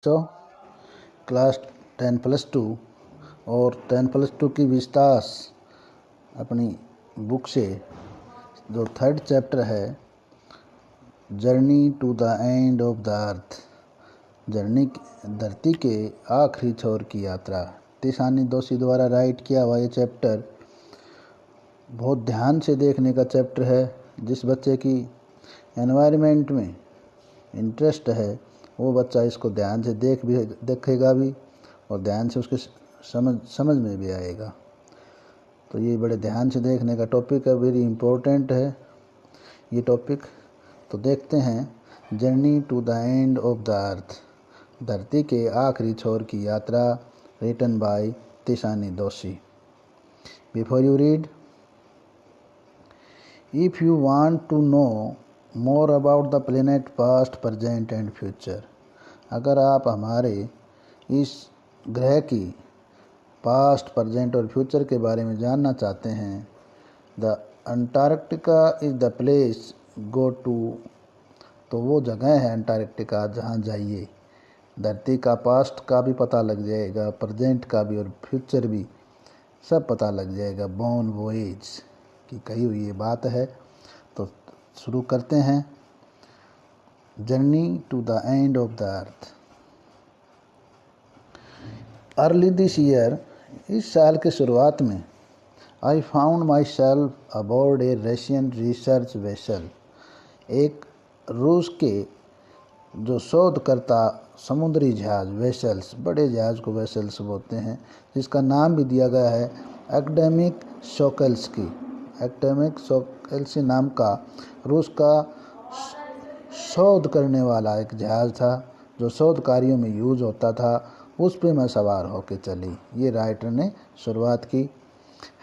So class 10+2 और 10+2 की Vistas अपनी बुक से जो थर्ड चैप्टर है journey to the end of the earth, धरती के आखिरी छोर की यात्रा, तिशानी दोषी द्वारा राइट किया हुआ ये चैप्टर बहुत ध्यान से देखने का चैप्टर है। जिस बच्चे की एनवायरनमेंट में इंटरेस्ट है वो बच्चा इसको ध्यान से देखेगा भी और ध्यान से उसके समझ में भी आएगा। तो ये बड़े ध्यान से देखने का टॉपिक है, वेरी इम्पोर्टेंट है ये टॉपिक। तो देखते हैं journey to the end of the earth, धरती के आखिरी छोर की यात्रा, written by Tishani Doshi. Before you read, if you want to know more about the planet past, present and future, अगर आप हमारे इस ग्रह की पास्ट, प्रेजेंट और फ्यूचर के बारे में जानना चाहते हैं, the Antarctica is the place go to, तो वो जगह है अंटार्कटिका जहाँ जाइए। धरती का पास्ट का भी पता लग जाएगा, प्रेजेंट का भी और फ्यूचर भी सब पता लग जाएगा। बॉर्न वॉयेज की कही हुई ये बात है। तो शुरू करते हैं journey to the end of the earth. Early this year, इस साल के शुरुआत में, I found myself aboard a Russian research vessel, एक रूस के जो शोधकर्ता समुद्री जहाज, वेसल्स, बड़े जहाज को वेसल्स बोलते हैं, जिसका नाम भी दिया गया है एकेडमिक सोकोल्स्की। एकेडमिक सोकोल्स्की नाम का रूस का शोध करने वाला एक जहाज था जो शोध कार्यों में यूज होता था, उस पे मैं सवार होके चली। ये राइटर ने शुरुआत की।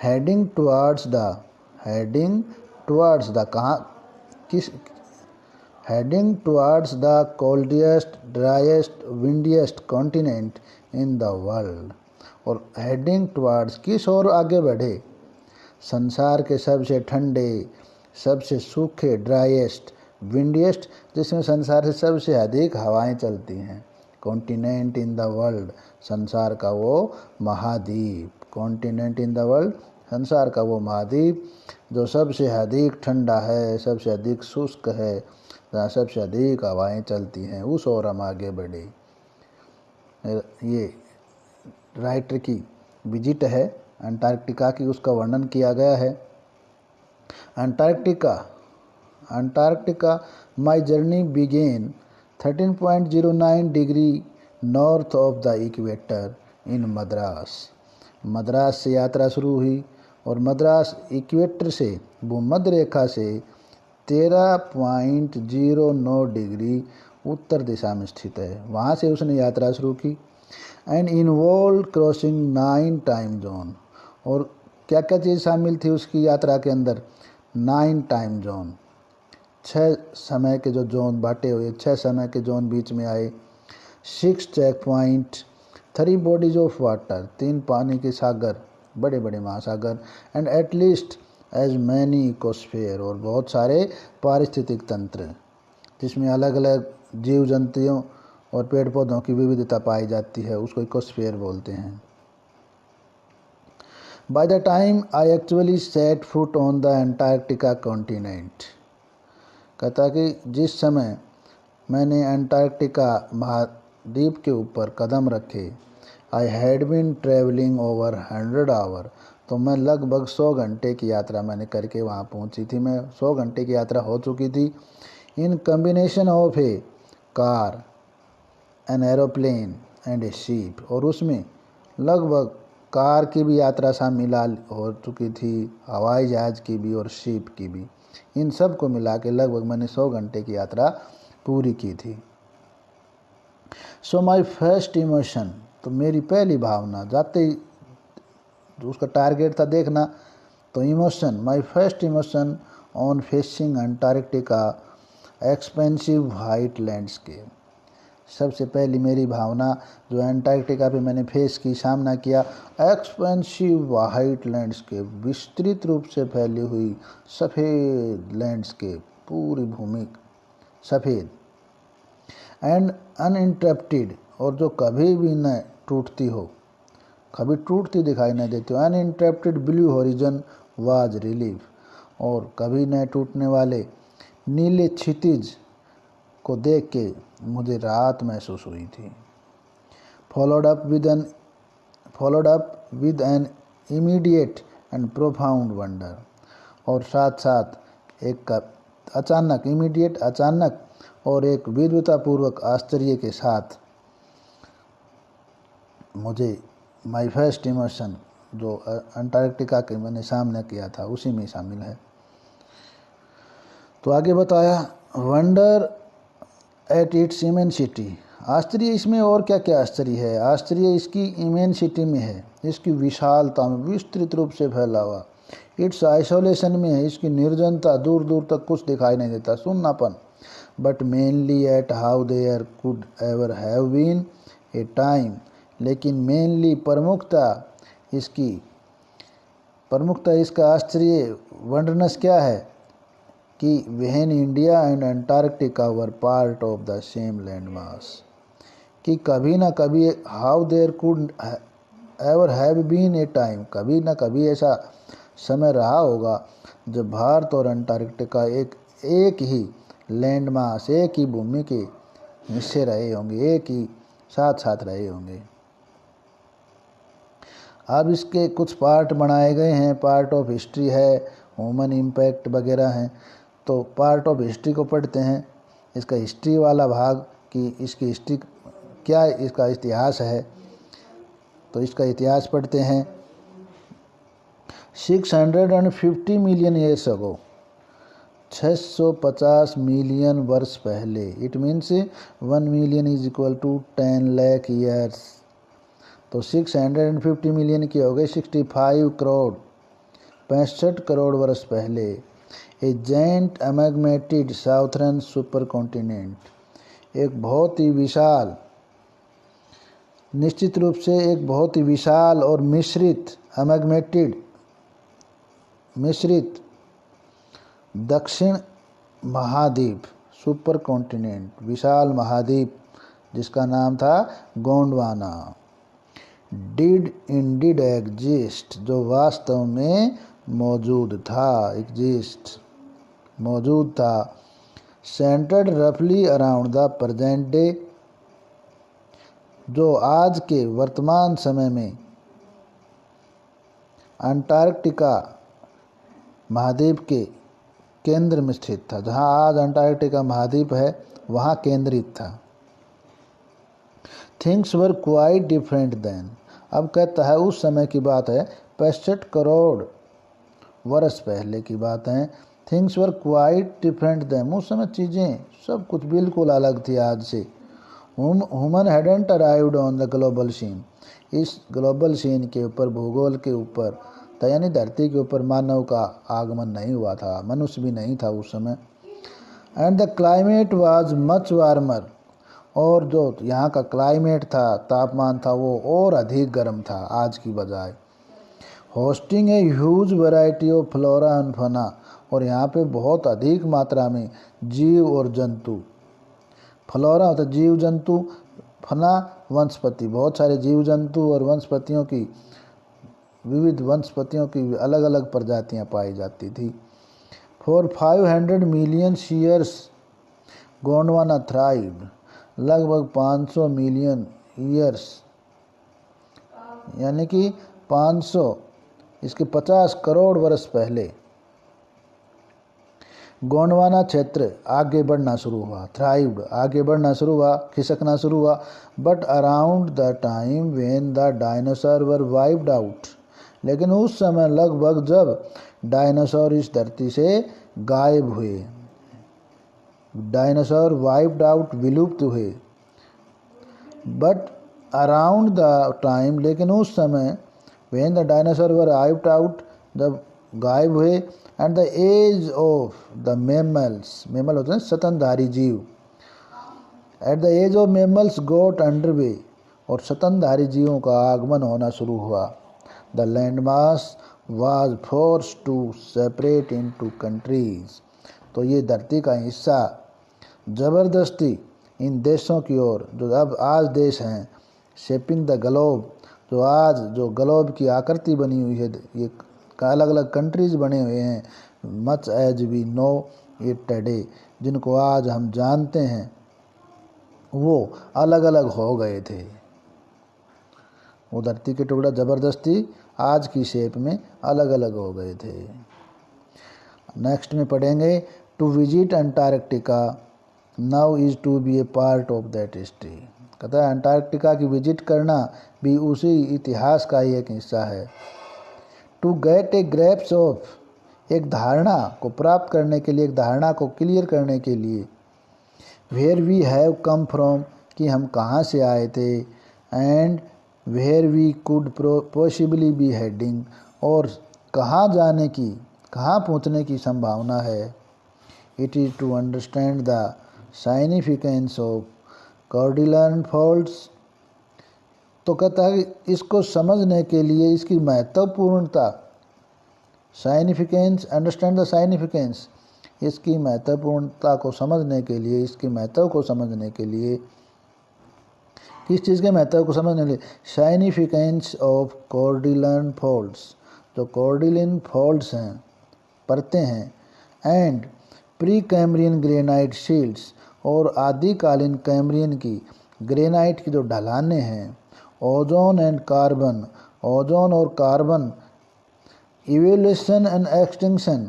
हेडिंग टुवर्ड्स द कहाँ किस heading towards the coldest, driest, windiest continent in the world, और heading towards किस ओर आगे बढ़े, संसार के सबसे ठंडे, सबसे सूखे, ड्राइएस्ट, विंडिएस्ट, जिसमें संसार से सबसे अधिक हवाएं चलती हैं, कॉन्टिनेंट इन द वर्ल्ड, संसार का वो महाद्वीप, कॉन्टिनेंट इन द वर्ल्ड, संसार का वो महाद्वीप जो सबसे अधिक ठंडा है, सबसे अधिक शुष्क है, जहाँ सबसे अधिक हवाएं चलती हैं, उस ओर हम आगे बढ़े। ये राइटर की विजिट है अंटार्कटिका की, उसका वर्णन किया गया है। Antarctica my journey began 13.09 degree north of the equator in Madras. Madras से यात्रा शुरू हुई और मद्रास इक्वेटर से, भूमध्य रेखा से 13.09 डिग्री उत्तर दिशा में स्थित है, वहाँ से उसने यात्रा शुरू की। And involve crossing 9 time zone, और क्या क्या चीज़ शामिल थी उसकी यात्रा के अंदर, 9 टाइम जोन, 6 समय के जो जोन बांटे हुए, 6 समय के जोन बीच में आए। 6 check point, 3 bodies of water, 3 पानी के सागर, बड़े बड़े महासागर, and at least as many ecosphere, और बहुत सारे पारिस्थितिक तंत्र जिसमें अलग अलग जीव जंतुओं और पेड़ पौधों की विविधता पाई जाती है, उसको इकोस्फेयर बोलते हैं। By the time I actually set foot on the Antarctica continent, कहता कि जिस समय मैंने अंटार्कटिका महाद्वीप के ऊपर कदम रखे, I had been travelling over 100 hour, तो मैं लगभग 100 घंटे की यात्रा मैंने करके वहाँ पहुँची थी। मैं 100 घंटे की यात्रा हो चुकी थी। In combination of a car, an aeroplane and a ship, और उसमें लगभग कार की भी यात्रा शामिल हो चुकी थी, हवाई जहाज़ की भी और शिप की भी। इन सब को मिला के लगभग मैंने 100 घंटे की यात्रा पूरी की थी। सो माई फर्स्ट इमोशन, तो मेरी पहली भावना जाते ही, जो उसका टारगेट था देखना, तो emotion, my first emotion on facing Antarctica expensive white landscape, सबसे पहली मेरी भावना जो अंटार्कटिका पे मैंने फेस की, सामना किया, एक्सपेंसिव वाइट लैंडस्केप, विस्तृत रूप से फैली हुई सफ़ेद लैंडस्केप, पूरी भूमि सफ़ेद, एंड अनइंटरप्टेड, और जो कभी भी न टूटती हो, कभी टूटती दिखाई न देती हो। Uninterrupted blue horizon was relief, और कभी न टूटने वाले नीले क्षितिज को देख के मुझे राहत महसूस हुई थी। Followed up with an immediate and profound wonder, और साथ साथ एक अचानक और एक विद्वतापूर्वक आश्चर्य के साथ मुझे माई फर्स्ट इमर्शन जो अंटार्कटिका के मैंने सामना किया था उसी में शामिल है। तो आगे बताया, वंडर एट इट्स इमेंसिटी, आश्चर्य इसमें और क्या क्या आश्चर्य है। आश्चर्य इसकी इमेंसिटी में है, इसकी विशालता में, विस्तृत रूप से फैला हुआ। इट्स आइसोलेशन में है, इसकी निर्जनता, दूर दूर तक कुछ दिखाई नहीं देता, सुन्नापन। But mainly at how there could ever have been a time, लेकिन मेनली प्रमुखता इसका आश्चर्य वंडरनेस क्या है कि when India and Antarctica were part of the same land mass, कि कभी ना कभी how there could ever have been a time, कभी ना कभी ऐसा समय रहा होगा जब भारत और अंटार्कटिका एक ही लैंड मास, एक ही भूमि के हिस्से रहे होंगे, एक ही साथ रहे होंगे। अब इसके कुछ पार्ट बनाए गए हैं, पार्ट ऑफ हिस्ट्री है, ह्यूमन इम्पैक्ट वगैरह हैं। तो पार्ट ऑफ हिस्ट्री को पढ़ते हैं, इसका हिस्ट्री वाला भाग कि इसकी हिस्ट्री क्या, इसका इतिहास है। तो इसका इतिहास पढ़ते हैं। 650 मिलियन ईयर्स अगो, 650 मिलियन वर्ष पहले, it means 1 million is equal to 10 lakh years. तो 650 मिलियन की हो गई 65 करोड़, 65 करोड़ वर्ष पहले। A giant amalgamated southern super continent, एक बहुत ही विशाल, निश्चित रूप से एक बहुत ही विशाल और मिश्रित दक्षिण महाद्वीप, सुपर कॉन्टिनेंट, विशाल महाद्वीप जिसका नाम था गोंडवाना। डिड इंडीड एग्जिस्ट, जो वास्तव में मौजूद था। सेंटर्ड रफली अराउंड द प्रेजेंट डे, जो आज के वर्तमान समय में अंटार्कटिका महाद्वीप के केंद्र में स्थित था। जहां आज अंटार्कटिका महाद्वीप है वहां केंद्रित था। Things were quite different then, अब कहता है उस समय की बात है, 65 करोड़ वर्ष पहले की बात है। Things were quite different then, उस समय चीज़ें सब कुछ बिल्कुल अलग थी आज से। Human hadn't arrived on the global scene, इस ग्लोबल सीन के ऊपर, भूगोल के ऊपर, यानी धरती के ऊपर मानव का आगमन नहीं हुआ था, मनुष्य भी नहीं था उस समय। And the climate was much warmer, और जो यहाँ का क्लाइमेट था, तापमान था, वो और अधिक गर्म था आज की बजाय। Hosting a huge variety of flora and fauna, और यहाँ पे बहुत अधिक मात्रा में जीव और जंतु, फ्लोरा होता जीव जंतु, फना वंशपति, बहुत सारे जीव जंतु और वंशपतियों की, विविध वंशपतियों की अलग अलग प्रजातियाँ पाई जाती थी। For 500 million years Gondwana thrived, लगभग 500 मिलियन ईयर्स, यानी कि 500, इसके 50 करोड़ वर्ष पहले गोंडवाना क्षेत्र आगे बढ़ना शुरू हुआ। थ्राइव्ड, आगे बढ़ना शुरू हुआ, खिसकना शुरू हुआ। But around the time when the dinosaur were wiped out, लेकिन उस समय लगभग जब डायनासोर इस धरती से गायब हुए, डायनासोर वाइप्ड आउट, विलुप्त हुए। बट अराउंड द टाइम, लेकिन उस समय, when the dinosaur were wiped out, जब गायब हुए, and the age of the mammals, mammal होते हैं स्तनधारी जीव, at the age of mammals got underway, और स्तनधारी जीवों का आगमन होना शुरू हुआ। The land mass was forced to separate into countries, तो ये धरती का हिस्सा जबरदस्ती इन देशों की ओर जो अब आज देश हैं, शेपिंग द ग्लोब, जो आज जो ग्लोब की आकृति बनी हुई है, ये अलग अलग कंट्रीज बने हुए हैं, much as we know it today, जिनको आज हम जानते हैं वो अलग अलग हो गए थे। वो धरती के टुकड़ा ज़बरदस्ती आज की शेप में अलग अलग हो गए थे। नेक्स्ट में पढ़ेंगे, to visit Antarctica now is to be a part of that history. कहता है अंटार्कटिका की विजिट करना भी उसी इतिहास का ही एक हिस्सा है। To get a grasps of, एक धारणा को प्राप्त करने के लिए, एक धारणा को क्लियर करने के लिए, where we have come from, कि हम कहाँ से आए थे, and where we could possibly be heading, और कहाँ जाने की, कहाँ पहुँचने की संभावना है। It is to understand the significance of cordilleran faults. तो कहता है कि इसको समझने के लिए इसकी महत्वपूर्णता, साइनिफिकेंस, अंडरस्टैंड द साइनिफिकेंस, इसकी महत्वपूर्णता को समझने के लिए, इसके महत्व को समझने के लिए, किस चीज़ के महत्व को समझने के लिए, साइनिफिकेंस ऑफ कॉर्डिलन फॉल्ट्स, जो कॉर्डिलन फॉल्ट्स हैं, परतें हैं, and pre Cambrian granite shields, और आदिकालीन कैम्ब्रियन की ग्रेनाइट की जो ढलानें हैं, ओजोन एंड कार्बन, ओजोन और कार्बन, इवोल्यूशन एंड एक्सटिंक्शन,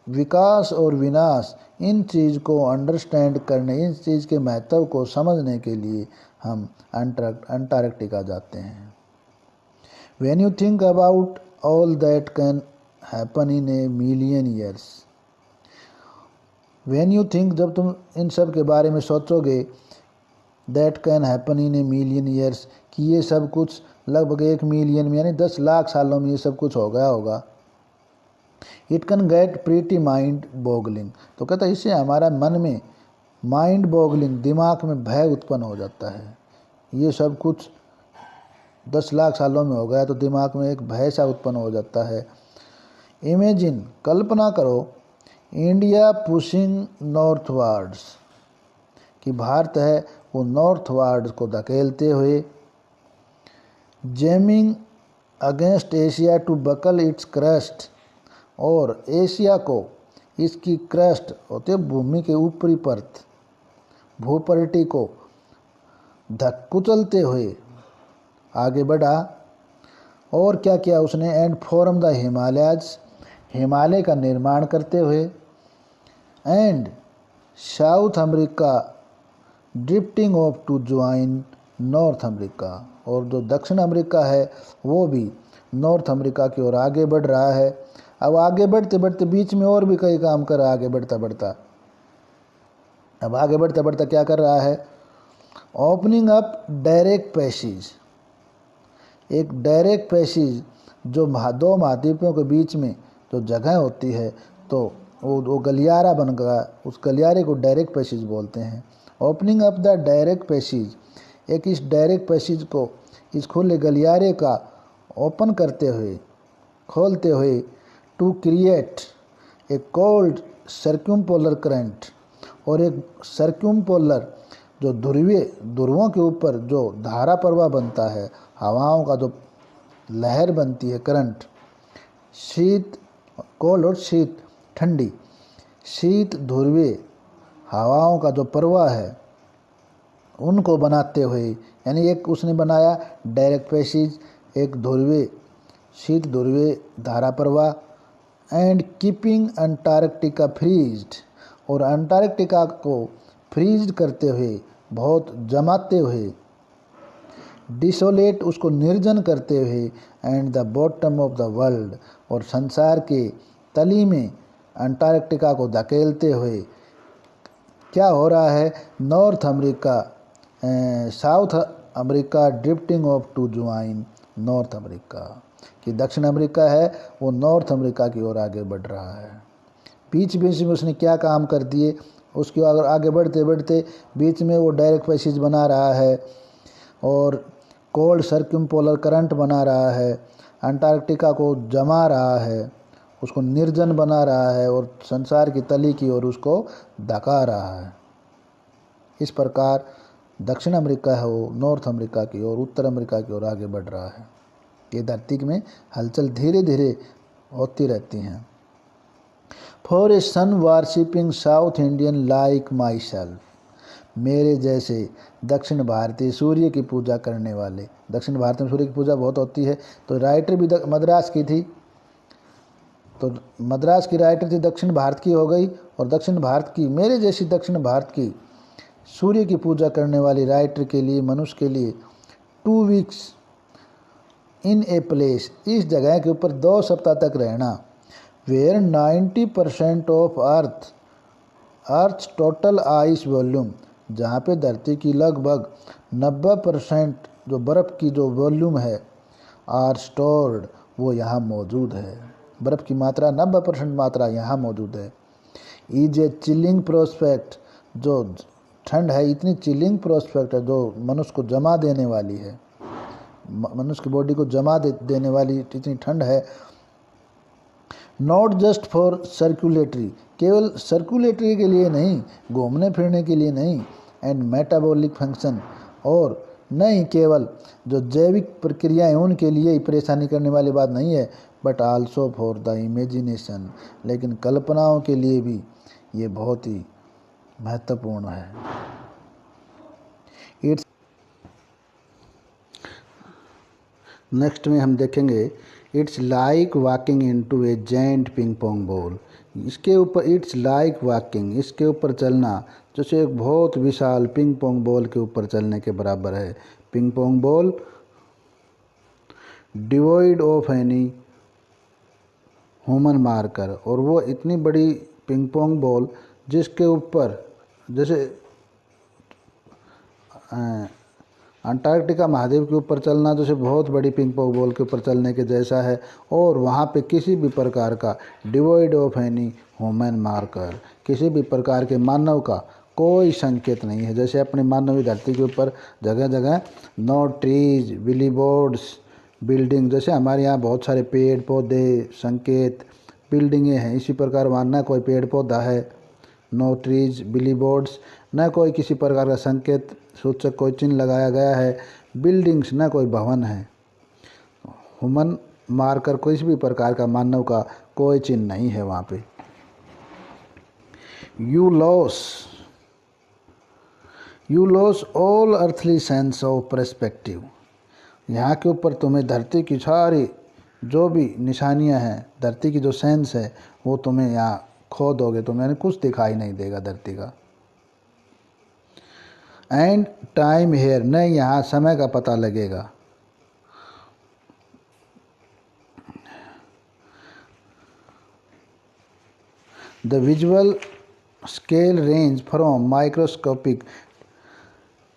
विकास और विनाश, इन चीज़ को अंडरस्टैंड करने, इन चीज़ के महत्व को समझने के लिए हम अंटार्कटिका जाते हैं। When you think about all that can happen in a million years, when you think, जब तुम इन सब के बारे में सोचोगे, that can happen in a million years, कि ये सब कुछ लगभग 1 मिलियन में, यानी 10 लाख सालों में ये सब कुछ हो गया होगा। It can get pretty mind boggling, तो कहता है इससे हमारा मन में माइंड बॉगलिंग, दिमाग में भय उत्पन्न हो जाता है। ये सब कुछ 10 लाख सालों में हो गया तो दिमाग में एक भय सा उत्पन्न हो जाता है। इमेजिन, कल्पना करो, इंडिया पुशिंग नॉर्थवर्ड्स, कि भारत है वो नॉर्थवर्ड्स को धकेलते हुए, jamming against Asia to buckle its crust, और एशिया को, इसकी क्रस्ट होते भूमि के ऊपरी परत, भूपरटी को कुचलते हुए आगे बढ़ा। और क्या किया उसने, and form the Himalayas, Himalaya का निर्माण करते हुए, and South America drifting off to join North America, और जो दक्षिण अमेरिका है वो भी नॉर्थ अमेरिका की ओर आगे बढ़ रहा है। अब आगे बढ़ते बढ़ते बीच में और भी कई काम कर रहा है, आगे बढ़ता बढ़ता, अब आगे बढ़ता बढ़ता क्या कर रहा है, ओपनिंग अप डायरेक्ट पैसेज, एक डायरेक्ट पैसेज, जो दो महाद्वीपों के बीच में जो जगह होती है, तो वो गलियारा बन गया, उस गलियारे को डायरेक्ट पैसेज बोलते हैं। Opening up the direct passage, एक इस डायरेक्ट पैसेज को, इस खुले गलियारे का ओपन करते हुए, खोलते हुए, to create a cold circumpolar current, और एक सर्क्यूम्पोलर, जो ध्रुवों के ऊपर जो धारा प्रवाह बनता है, हवाओं का जो लहर बनती है, करंट, शीत, कोल्ड और शीत, ठंडी, शीत ध्रुवीय हवाओं का जो प्रवाह है उनको बनाते हुए, यानी एक उसने बनाया डायरेक्ट पैसेज, एक ध्रुवीय, शीत ध्रुवीय धारा प्रवाह, एंड कीपिंग अंटार्कटिका फ्रीज्ड, और अंटार्कटिका को फ्रीज करते हुए, बहुत जमाते हुए, डिसोलेट, उसको निर्जन करते हुए, and the bottom of the world, और संसार के तली में अंटार्कटिका को धकेलते हुए क्या हो रहा है, North America, South America drifting off to join North America, कि दक्षिण अमेरिका है वो नॉर्थ अमेरिका की ओर आगे बढ़ रहा है। बीच बीच में उसने क्या काम कर दिए, उसके अगर आगे बढ़ते बढ़ते बीच में वो डायरेक्ट पैसेज बना रहा है, और कोल्ड सर्क्यूम्पोलर करंट बना रहा है, अंटार्कटिका को जमा रहा है, उसको निर्जन बना रहा है, और संसार की तली की ओर उसको धका रहा है। इस प्रकार दक्षिण अमेरिका हो नॉर्थ अमेरिका की ओर, उत्तर अमेरिका की ओर आगे बढ़ रहा है। ये धरती में हलचल धीरे धीरे होती रहती हैं। For a sun worshipping South Indian like myself, मेरे जैसे दक्षिण भारतीय सूर्य की पूजा करने वाले, दक्षिण भारत में सूर्य की पूजा बहुत होती है। तो राइटर भी मद्रास की थी, तो मद्रास की राइटर थी, दक्षिण भारत की हो गई, और दक्षिण भारत की मेरे जैसी दक्षिण भारत की सूर्य की पूजा करने वाली राइटर के लिए, मनुष्य के लिए 2 वीक्स इन ए प्लेस, इस जगह के ऊपर 2 सप्ताह तक रहना, where 90% of earth total ice volume, जहाँ पे धरती की लगभग 90% जो बर्फ़ की जो वॉल्यूम है, आर स्टोर्ड, वो यहाँ मौजूद है। बर्फ़ की मात्रा 90% मात्रा यहाँ मौजूद है। इज ए चिलिंग प्रोस्पेक्ट, जो ठंड है इतनी चिलिंग प्रोस्पेक्ट है जो मनुष्य को जमा देने वाली है, मनुष्य की बॉडी को जमा देने वाली इतनी ठंड है। नॉट जस्ट फॉर सर्कुलेटरी, केवल सर्कुलेटरी के लिए नहीं, घूमने फिरने के लिए नहीं, एंड मेटाबॉलिक फंक्शन, और नहीं केवल जो जैविक प्रक्रियाएं उनके लिए ही परेशानी करने वाली बात नहीं है, but also for the imagination, लेकिन कल्पनाओं के लिए भी ये बहुत ही महत्वपूर्ण है। इट्स नेक्स्ट में हम देखेंगे it's like walking into A giant ping pong ball, इसके ऊपर इट्स लाइक वॉकिंग, इसके ऊपर चलना जैसे एक बहुत विशाल पिंग पोंग बॉल के ऊपर चलने के बराबर है। Ping pong ball devoid of any human marker, और वो इतनी बड़ी पिंग पोंग बॉल जिसके ऊपर जैसे अंटार्कटिका महाद्वीप के ऊपर चलना जैसे बहुत बड़ी पिंग पोंग बॉल के ऊपर चलने के जैसा है, और वहाँ पे किसी भी प्रकार का devoid of any human marker, किसी भी प्रकार के मानव का कोई संकेत नहीं है। जैसे अपनी मानवी धरती के ऊपर जगह जगह नो ट्रीज बिली बोर्ड्स बिल्डिंग, जैसे हमारे यहाँ बहुत सारे पेड़ पौधे संकेत बिल्डिंगें हैं, इसी प्रकार वहाँ न कोई पेड़ पौधा है, नो ट्रीज बिली बोर्ड्स, न कोई किसी प्रकार का संकेत सूचक कोई चिन्ह लगाया गया है, बिल्डिंग्स न कोई भवन है, ह्यूमन मार्कर किसी भी प्रकार का मानव का कोई चिन्ह नहीं है वहाँ पे। You loss all earthly sense of perspective, यहाँ के ऊपर तुम्हें धरती की सारी जो भी निशानियाँ हैं, धरती की जो सेंस है वो तुम्हें यहाँ खो दोगे, तुम्हें कुछ दिखाई नहीं देगा धरती का। एंड टाइम हेयर, नहीं यहाँ समय का पता लगेगा। The visual scale range from microscopic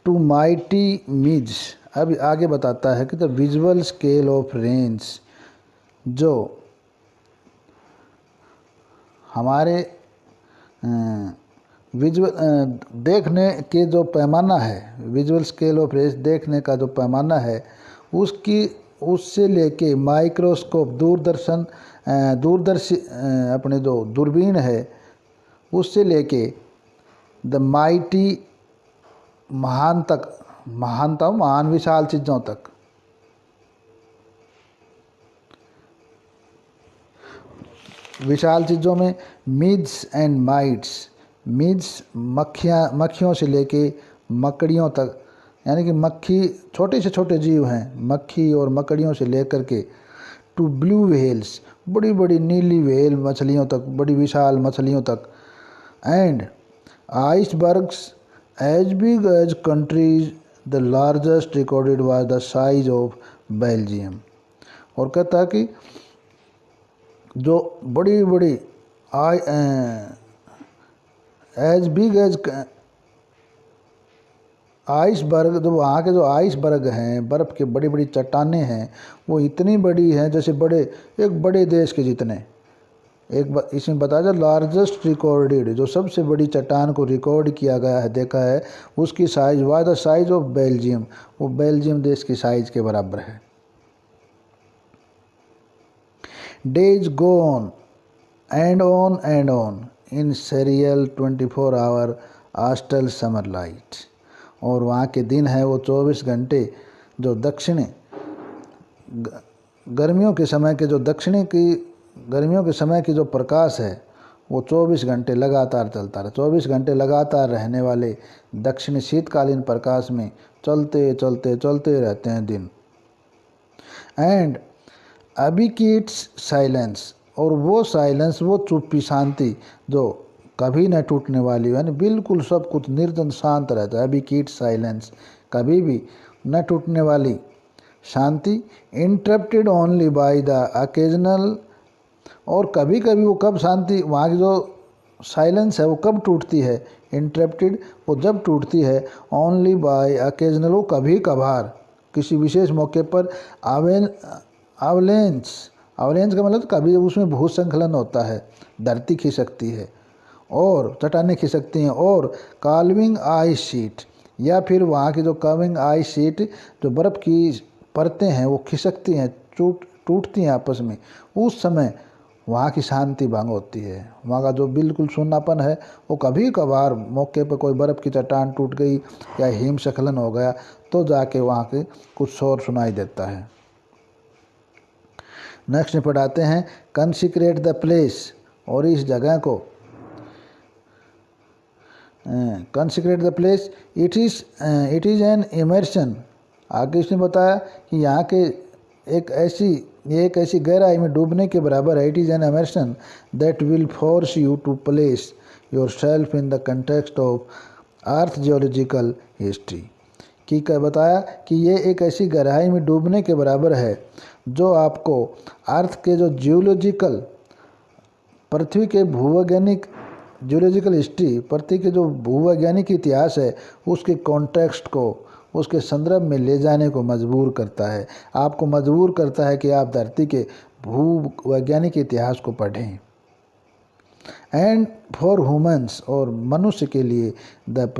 to mighty midges, अब आगे बताता है कि the visual scale of range, जो हमारे विजुअल देखने के जो पैमाना है, विजुअल स्केल ऑफ रेंज देखने का जो पैमाना है, उससे लेके माइक्रोस्कोप दूरदर्शी अपने जो दूरबीन है, उससे लेके द माइटी महान विशाल चीज़ों तक, विशाल चीज़ों में मिड्स एंड माइट्स, मिड्स मक्खियों से लेके मकड़ियों तक, यानी कि मक्खी छोटे से छोटे जीव हैं, मक्खी और मकड़ियों से लेकर के टू ब्लू व्हेल्स, बड़ी बड़ी नीली व्हेल मछलियों तक, बड़ी विशाल मछलियों तक, and icebergs as big as countries, the largest recorded was the size of Belgium, और कहता है कि जो बड़ी बड़ी एज बिग एज आइसबर्ग, जो वहाँ के जो आइसबर्ग हैं, बर्फ़ के बड़ी बड़ी चट्टानें हैं, वो इतनी बड़ी हैं जैसे एक बड़े देश के जितने। इसमें बताया जाए लार्जेस्ट रिकॉर्डेड, जो सबसे बड़ी चट्टान को रिकॉर्ड किया गया है, देखा है, उसकी size was the size of Belgium, वो बेल्जियम देश की साइज के बराबर है। Days go on and on in serial 24 hour austral summer light. और वहाँ के दिन है वो 24 घंटे जो दक्षिणी गर्मियों के समय की जो प्रकाश है वो 24 घंटे लगातार चलता रहे। 24 घंटे लगातार रहने वाले दक्षिणी शीतकालीन प्रकाश में चलते चलते चलते रहते हैं दिन। एंड अबिकिट्स साइलेंस, और वो साइलेंस, वो चुप्पी शांति जो कभी न टूटने वाली, यानी बिल्कुल सब कुछ निर्जन शांत रहता है। अबिकिट्स साइलेंस, कभी भी न टूटने वाली शांति। इंटरप्टेड ओनली बाय द अकेजनल, और कभी कभी वो कब शांति, वहाँ की जो साइलेंस है वो कब टूटती है, इंटरप्टेड, वो जब टूटती है ओनली बाय अकेजनल, वो कभी कभार किसी विशेष मौके पर। अवलेंस का मतलब कभी उसमें भूस्खलन होता है, धरती खिसकती है और चट्टानें खिसकती हैं। और काल्विंग आइस शीट, या फिर वहाँ की जो काल्विंग आइस शीट, जो बर्फ़ की परतें हैं वो खिसकती हैं, टूटती हैं आपस में, उस समय वहाँ की शांति भंग होती है। वहाँ का जो बिल्कुल सुन्नापन है वो कभी कभार मौके पर कोई बर्फ़ की चट्टान टूट गई या हिमस्खलन हो गया तो जाके वहाँ के कुछ शोर सुनाई देता है। नेक्स्ट में पढ़ाते हैं कंसिक्रेट द प्लेस, और इस जगह को consecrate the place, it is an immersion. आगे इसने बताया कि यहाँ के एक ऐसी गहराई में डूबने के बराबर है। It is an immersion that will force you to place yourself in the context of earth geological history. की क्या बताया कि ये एक ऐसी गहराई में डूबने के बराबर है जो आपको अर्थ के जो जियोलॉजिकल, पृथ्वी के भूवैज्ञानिक जियोलॉजिकल हिस्ट्री, पृथ्वी के जो भूवैज्ञानिक इतिहास है उसके कॉन्टेक्स्ट को, उसके संदर्भ में ले जाने को मजबूर करता है। आपको मजबूर करता है कि आप धरती के भूवैज्ञानिक इतिहास को पढ़ें। एंड फॉर ह्यूमन्स, और मनुष्य के लिए द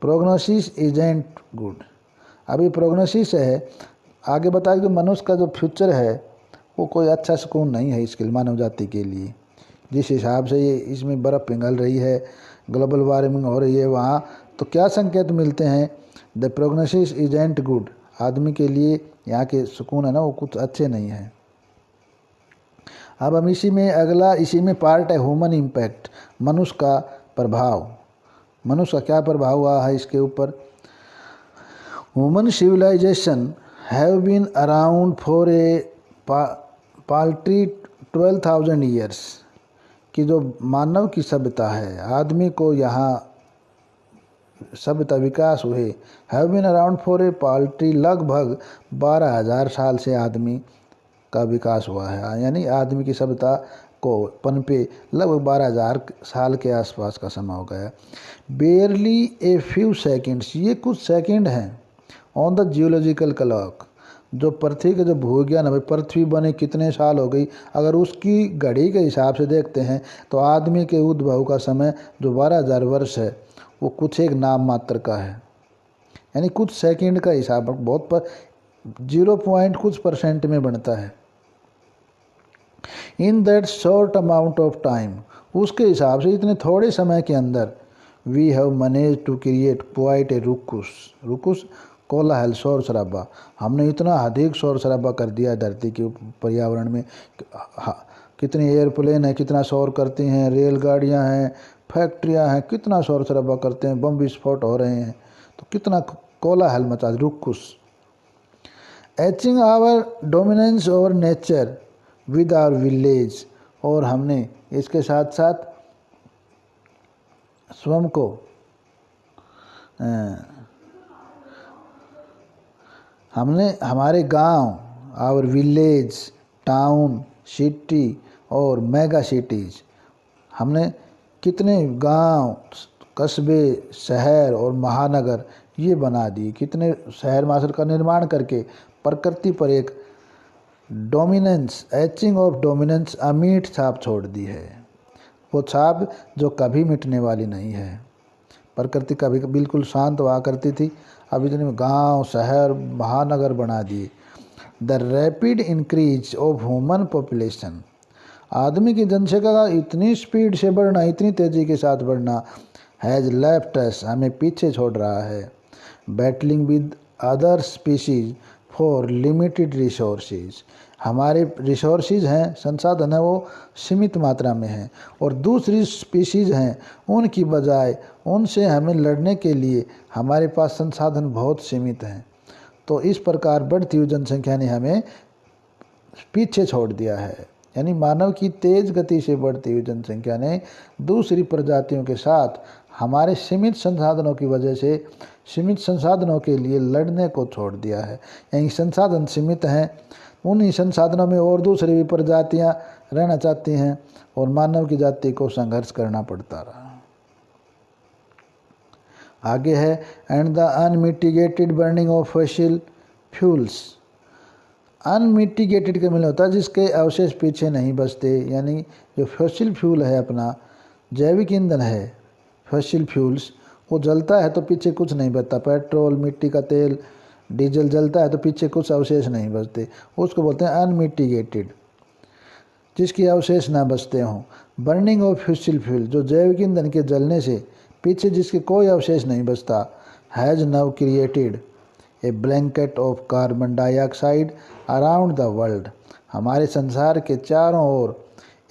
प्रोग्नोसिस इजेंट गुड। अभी प्रोग्नोसिस है, आगे बताया कि मनुष्य का जो फ्यूचर है वो कोई अच्छा सुकून नहीं है इसके लिए, मानव जाति के लिए। जिस हिसाब से ये इसमें बर्फ़ पिघल रही है, ग्लोबल वार्मिंग हो रही है वहाँ, तो क्या संकेत मिलते हैं, द प्रोग्नोसिस इजेंट गुड। आदमी के लिए यहाँ के सुकून है ना वो कुछ अच्छे नहीं है। अब हम इसी में पार्ट है ह्यूमन इम्पैक्ट, मनुष्य का प्रभाव। मनुष्य का क्या प्रभाव हुआ है इसके ऊपर। Human civilization have been around for a paltry 12,000 years, कि जो मानव की सभ्यता है, आदमी को यहाँ सभ्यता विकास हुए, have been around for a paltry, लगभग 12,000 साल से आदमी का विकास हुआ है। यानी आदमी की सभ्यता को पनपे लगभग 12,000 साल के आसपास का समय हो गया। बेयरली ए फ्यू सेकेंड्स, ये कुछ सेकंड हैं, ऑन द जियोलॉजिकल क्लॉक, जो पृथ्वी का जो भूविज्ञान है, पृथ्वी बने कितने साल हो गई, अगर उसकी घड़ी के हिसाब से देखते हैं तो आदमी के उद्भव का समय जो 12,000 वर्ष है वो कुछ एक नाम मात्र का है। यानी कुछ सेकंड का हिसाब बहुत पर 0 कुछ परसेंट में बनता है। In that short amount of time, उसके हिसाब से इतने थोड़े समय के अंदर we have manage to create quite a ruckus कोलाहल, शोर शराबा। हमने इतना अधिक शोर शराबा कर दिया धरती के पर्यावरण में। कितनी एयरप्लेन है, कितना शोर करती हैं, रेलगाड़ियां हैं, फैक्ट्रियां हैं, कितना शोर शराबा करते हैं, बम विस्फोट हो रहे हैं, तो कितना कोलाहल मचा, ruckus. Etching our dominance over nature with our village, और हमने इसके साथ साथ स्वयं को हमने हमारे गांव, आवर विलेज, टाउन, सिटी और मेगा सिटीज़, हमने कितने गांव, कस्बे, शहर और महानगर ये बना दिए। कितने शहर महानगर का निर्माण करके प्रकृति पर एक डोमिनेंस, एचिंग ऑफ डोमिनेंस, अमीट छाप छोड़ दी है। वो छाप जो कभी मिटने वाली नहीं है। प्रकृति कभी बिल्कुल शांत हुआ करती थी, अब इतने गांव, शहर, महानगर बना दिए। The rapid increase of human population, आदमी की जनसंख्या का इतनी स्पीड से बढ़ना, इतनी तेज़ी के साथ बढ़ना, हैज़ लेफ्ट अस, हमें पीछे छोड़ रहा है। Battling with other species for limited resources, हमारे रिसोर्सेज हैं, संसाधन है वो सीमित मात्रा में हैं, और दूसरी स्पीशीज़ हैं उनकी बजाय उनसे हमें लड़ने के लिए हमारे पास संसाधन बहुत सीमित हैं। तो इस प्रकार बढ़ती हुई जनसंख्या ने हमें पीछे छोड़ दिया है। यानी मानव की तेज़ गति से बढ़ती हुई जनसंख्या ने दूसरी प्रजातियों के साथ हमारे सीमित संसाधनों की वजह से सीमित संसाधनों के लिए लड़ने को छोड़ दिया है। यानी संसाधन सीमित हैं, उन्हीं संसाधनों में और दूसरी भी प्रजातियां रहना चाहती हैं और मानव की जाति को संघर्ष करना पड़ता रहा। आगे है and the unmitigated burning of fossil fuels. Unmitigated का मतलब होता है जिसके अवशेष पीछे नहीं बचते, यानी जो फॉसिल फ्यूल है अपना जैविक ईंधन है, फॉसिल फ्यूल्स वो जलता है तो पीछे कुछ नहीं बचता। पेट्रोल, मिट्टी का तेल, डीजल जलता है तो पीछे कुछ अवशेष नहीं बचते, उसको बोलते हैं अनमिटिगेटेड, जिसके अवशेष ना बचते हों। बर्निंग ऑफ फॉसिल फ्यूल, जो जैविक ईंधन के जलने से पीछे जिसके कोई अवशेष नहीं बचता, has now created a blanket of carbon dioxide around the world, हमारे संसार के चारों ओर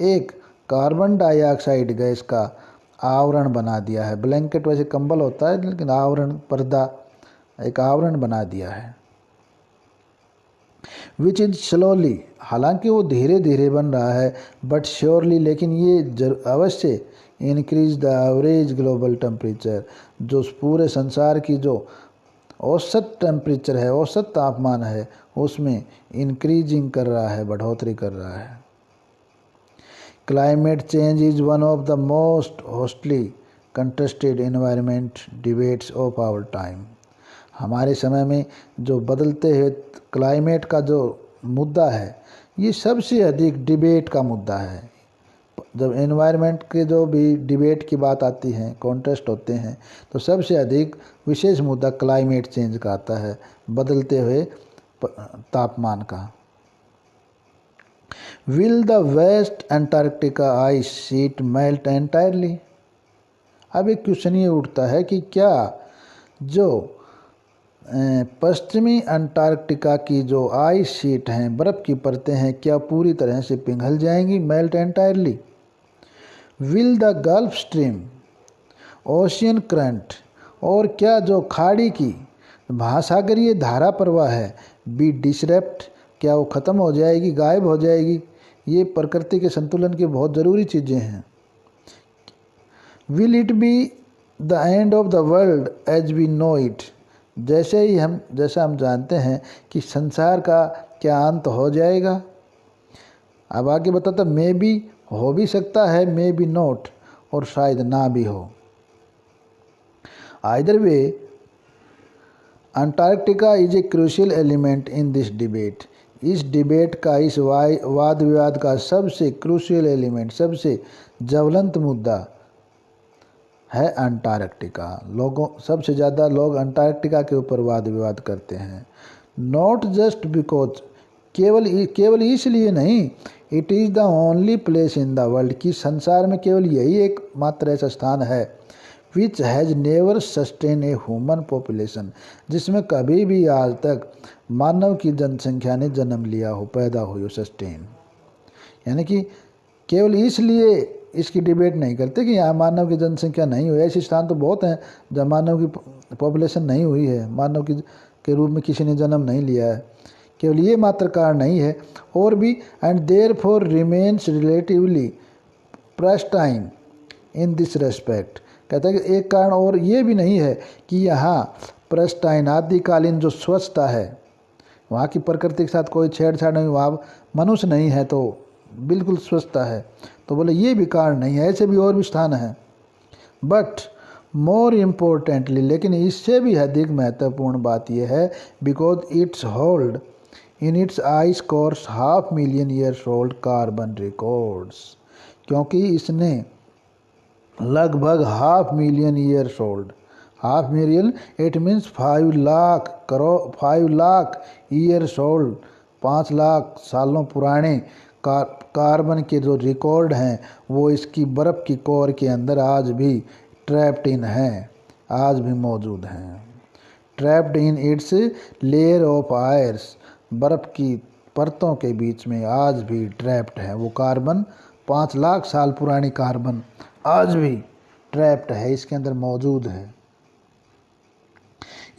एक कार्बन डाइऑक्साइड गैस का आवरण बना दिया है। ब्लैंकेट वैसे कंबल होता है, लेकिन आवरण, पर्दा, एक आवरण बना दिया है। विच इज स्लोली, हालांकि वो धीरे धीरे बन रहा है, बट श्योरली, लेकिन ये अवश्य increase the average global temperature, जो पूरे संसार की जो औसत टेम्परेचर है, औसत तापमान है, उसमें इंक्रीजिंग कर रहा है, बढ़ोतरी कर रहा है। Climate change is one of the most hotly contested environment debates of our time, हमारे समय में जो बदलते हुए क्लाइमेट का जो मुद्दा है, ये सबसे अधिक डिबेट का मुद्दा है। जब एनवायरनमेंट के जो भी डिबेट की बात आती है, कॉन्टेस्ट होते हैं, तो सबसे अधिक विशेष मुद्दा क्लाइमेट चेंज का आता है, बदलते हुए तापमान का। Will the West Antarctica ice sheet melt entirely, अब एक क्वेश्चन ये उठता है कि क्या जो पश्चिमी अंटार्कटिका की जो आइस शीट हैं, बर्फ़ की परतें हैं, क्या पूरी तरह से पिघल जाएंगी, melt entirely. Will the gulf stream ocean current, और क्या जो खाड़ी की महासागरीय धारा प्रवाह है, बी डिसरप्ट, क्या वो ख़त्म हो जाएगी, गायब हो जाएगी। ये प्रकृति के संतुलन की बहुत ज़रूरी चीज़ें हैं। Will it be the end of the world as we know it, जैसा हम जानते हैं कि संसार का क्या अंत हो जाएगा। अब आगे बताता, मे बी, हो भी सकता है, मे बी नॉट, और शायद ना भी हो। Either way Antarctica is a crucial element in this debate, इस डिबेट का, इस वाद विवाद का सबसे क्रूशियल एलिमेंट, सबसे ज्वलंत मुद्दा है अंटार्कटिका। लोगों, सबसे ज़्यादा लोग अंटार्कटिका के ऊपर वाद विवाद करते हैं। नॉट जस्ट बिकॉज, केवल इसलिए नहीं, it is the only place in the world, कि संसार में केवल यही एक मात्र ऐसा स्थान है, which has never sustain a human population, जिसमें कभी भी आज तक मानव की जनसंख्या ने जन्म लिया हो, पैदा हुई हो, सस्टेन। यानी कि केवल इसलिए इसकी डिबेट नहीं करते कि यहाँ मानव की जनसंख्या नहीं हुई। ऐसे स्थान तो बहुत हैं जहाँ मानव की पॉपुलेशन नहीं हुई है, मानव की के रूप में किसी ने जन्म नहीं लिया है। केवल ये मात्र कारण नहीं है, और भी, and therefore remains relatively pristine in this respect, कहता है कि एक कारण और ये भी नहीं है कि यहाँ प्रेस्टाइन, आदिकालीन जो स्वच्छता है, वहाँ की प्रकृति के साथ कोई छेड़छाड़ नहीं, वहाँ मनुष्य नहीं है, तो बिल्कुल स्वच्छता है। तो बोले ये भी कारण नहीं है, ऐसे भी और भी स्थान हैं। बट मोर इम्पोर्टेंटली, लेकिन इससे भी अधिक महत्वपूर्ण बात यह है, because it's hold in its ice course 500,000 years old carbon records, क्योंकि इसने लगभग 500,000 years old, 500,000 it means 5 lakh years old, 5 lakh सालों पुराने कार्बन के जो रिकॉर्ड हैं, वो इसकी बर्फ़ की कोर के अंदर आज भी ट्रैप्ड इन हैं, आज भी मौजूद हैं। Trapped in its layer of Aires, बर्फ़ की परतों के बीच में आज भी ट्रैप्ड है। वो कार्बन 5 लाख साल पुरानी कार्बन आज भी ट्रैप्ड है, इसके अंदर मौजूद है।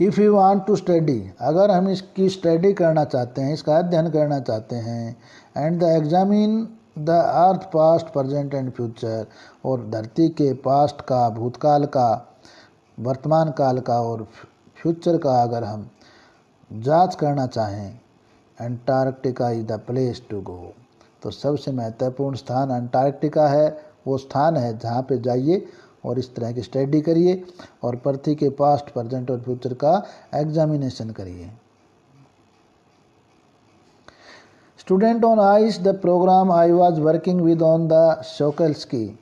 If you want to study, अगर हम इसकी स्टडी करना चाहते हैं, इसका अध्ययन करना चाहते हैं, and the examine the earth past present and future, और धरती के पास्ट का, भूतकाल का, वर्तमान काल का और फ्यूचर का अगर हम जांच करना चाहें, Antarctica is the place to go, तो सबसे महत्वपूर्ण स्थान अंटार्कटिका है। वो स्थान है जहाँ पे जाइए और इस तरह की स्टडी करिए और पृथ्वी के पास्ट प्रेजेंट और फ्यूचर का एग्जामिनेशन करिए। Student on ice, the program I was working with on the Sokalsky.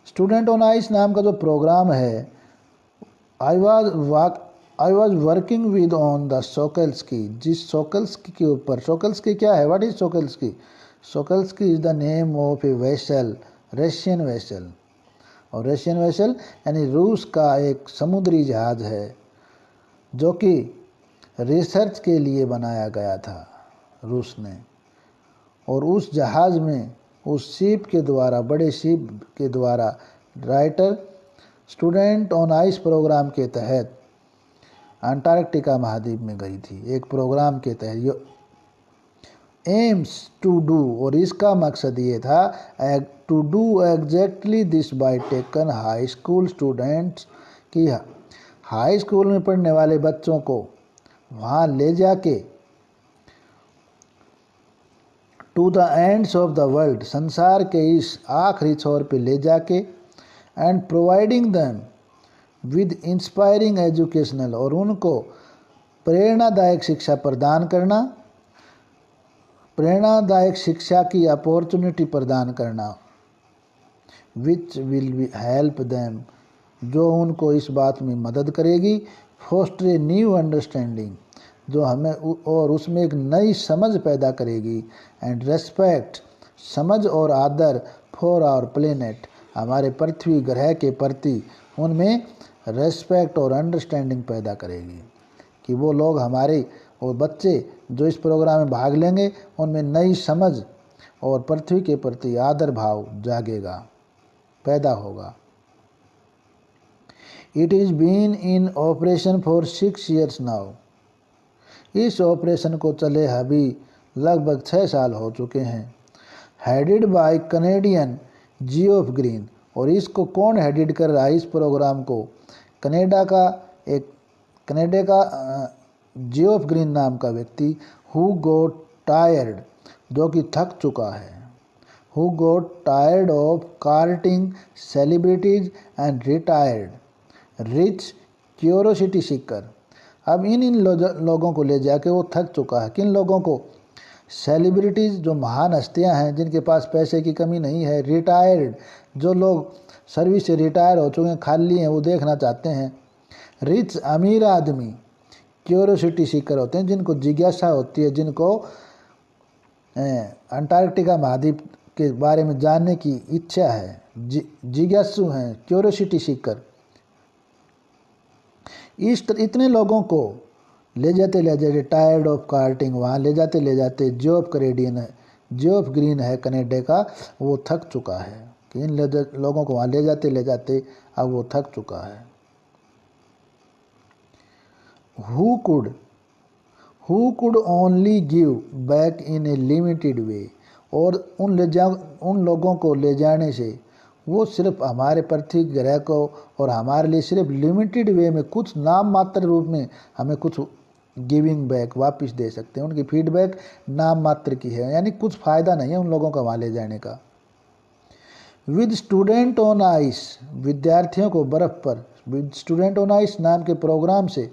Student on ice नाम का जो प्रोग्राम है, I was working with on the Sokalsky, जिस सोकल्स्की के ऊपर, सोकल्स्की क्या है, what is Sokalsky? Sokalsky is the name of a vessel, Russian vessel, और रशियन वेसल यानी रूस का एक समुद्री जहाज़ है जो कि रिसर्च के लिए बनाया गया था रूस ने। और उस जहाज़ में, उस शिप के द्वारा, बड़े शिप के द्वारा writer student on ice programme के तहत अंटार्कटिका महाद्वीप में गई थी। एक प्रोग्राम के तहत एम्स टू डू, और इसका मकसद ये था to do exactly this by taken high school students, कि हाई स्कूल में पढ़ने वाले बच्चों को वहाँ ले जाके to the ends of the world, संसार के इस आखिरी छोर पे ले जाके, and providing them with inspiring educational, और उनको प्रेरणादायक शिक्षा प्रदान करना, प्रेरणादायक शिक्षा की अपॉर्चुनिटी प्रदान करना, which will be help them, जो उनको इस बात में मदद करेगी, फोस्टर ए न्यू अंडरस्टैंडिंग, जो हमें, और उसमें एक नई समझ पैदा करेगी, एंड रेस्पेक्ट, समझ और आदर, फॉर आवर प्लेनेट, हमारे पृथ्वी ग्रह के प्रति उनमें रेस्पेक्ट और अंडरस्टैंडिंग पैदा करेगी, कि वो लोग हमारे, और बच्चे जो इस प्रोग्राम में भाग लेंगे उनमें नई समझ और पृथ्वी के प्रति आदर भाव जागेगा, पैदा होगा। It is been in operation for 6 years now, इस ऑपरेशन को चले अभी लगभग 6 साल हो चुके हैं। Headed by Canadian Geoff Green, और इसको कौन हेडेड कर रहा है इस प्रोग्राम को? कनाडा का जियोफ ग्रीन नाम का व्यक्ति, हु गोट टायर्ड, जो कि थक चुका है, who got tired of carting celebrities and retired rich curiosity seeker. अब इन लोगों को ले जाके वो थक चुका है। किन लोगों को? सेलिब्रिटीज़, जो महान हस्तियां हैं जिनके पास पैसे की कमी नहीं है, रिटायर्ड, जो लोग सर्विस से रिटायर हो चुके हैं, खाली हैं, वो देखना चाहते हैं, रिच, अमीर आदमी, क्यूरोसिटी सीकर होते हैं, जिनको जिज्ञासा होती है, जिनको अंटार्कटिका महाद्वीप के बारे में जानने की इच्छा है, जिज्ञासु हैं, क्यूरोसिटी सीकर। इतने लोगों को ले जाते टायर्ड ऑफ कार्टिंग, वहाँ ले जाते जियोफ ग्रीन है कनाडा का, वो थक चुका है, कि इन लोगों को वहाँ ले जाते अब वो थक चुका है। Who could only give back in A limited way, और उन लोगों को ले जाने से वो सिर्फ हमारे पृथ्वी ग्रह को और हमारे लिए सिर्फ लिमिटेड वे में, कुछ नाम मात्र रूप में हमें कुछ गिविंग बैक वापस दे सकते हैं। उनकी फीडबैक नाम मात्र की है, यानी कुछ फ़ायदा नहीं है उन लोगों का वहाँ ले जाने का। विद स्टूडेंट ऑन आइस, विद्यार्थियों को बर्फ़ पर, विद स्टूडेंट ऑन आइस नाम के प्रोग्राम से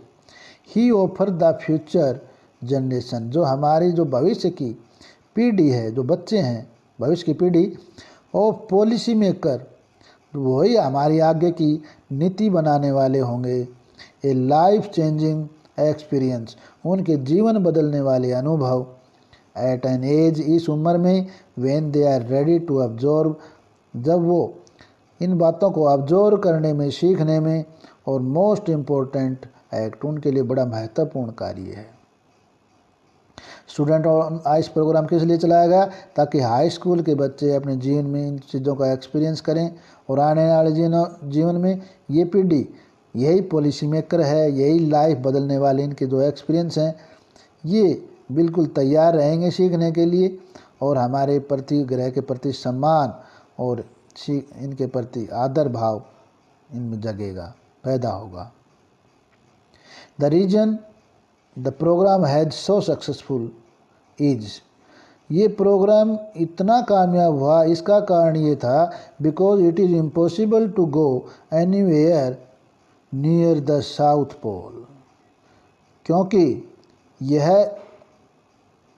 ही ऑफर द फ्यूचर जनरेशन, जो हमारी जो भविष्य की पीढ़ी है, जो बच्चे हैं भविष्य की पीढ़ी, और पॉलिसी मेकर, वही हमारी आगे की नीति बनाने वाले होंगे। ए लाइफ चेंजिंग एक्सपीरियंस, उनके जीवन बदलने वाले अनुभव। एट एन एज, इस उम्र में, when they are ready to absorb, जब वो इन बातों को ऑब्जर्व करने में, सीखने में, और मोस्ट इम्पोर्टेंट एक्ट उनके लिए बड़ा महत्वपूर्ण कार्य है। स्टूडेंट ऑन आइस प्रोग्राम किस लिए चलाया गया? ताकि हाई स्कूल के बच्चे अपने जीवन में इन चीज़ों का एक्सपीरियंस करें और आने वाले जीवन में ये पीढ़ी यही पॉलिसी मेकर है, यही लाइफ बदलने वाले इनके जो एक्सपीरियंस हैं ये बिल्कुल तैयार रहेंगे सीखने के लिए, और हमारे प्रति, ग्रह के प्रति सम्मान और इनके प्रति आदर भाव इनमें जगेगा, पैदा होगा। The reason the programme has so successful is, ये प्रोग्राम इतना कामयाब हुआ, इसका कारण ये था because it is impossible to go anywhere near the South Pole, क्योंकि यह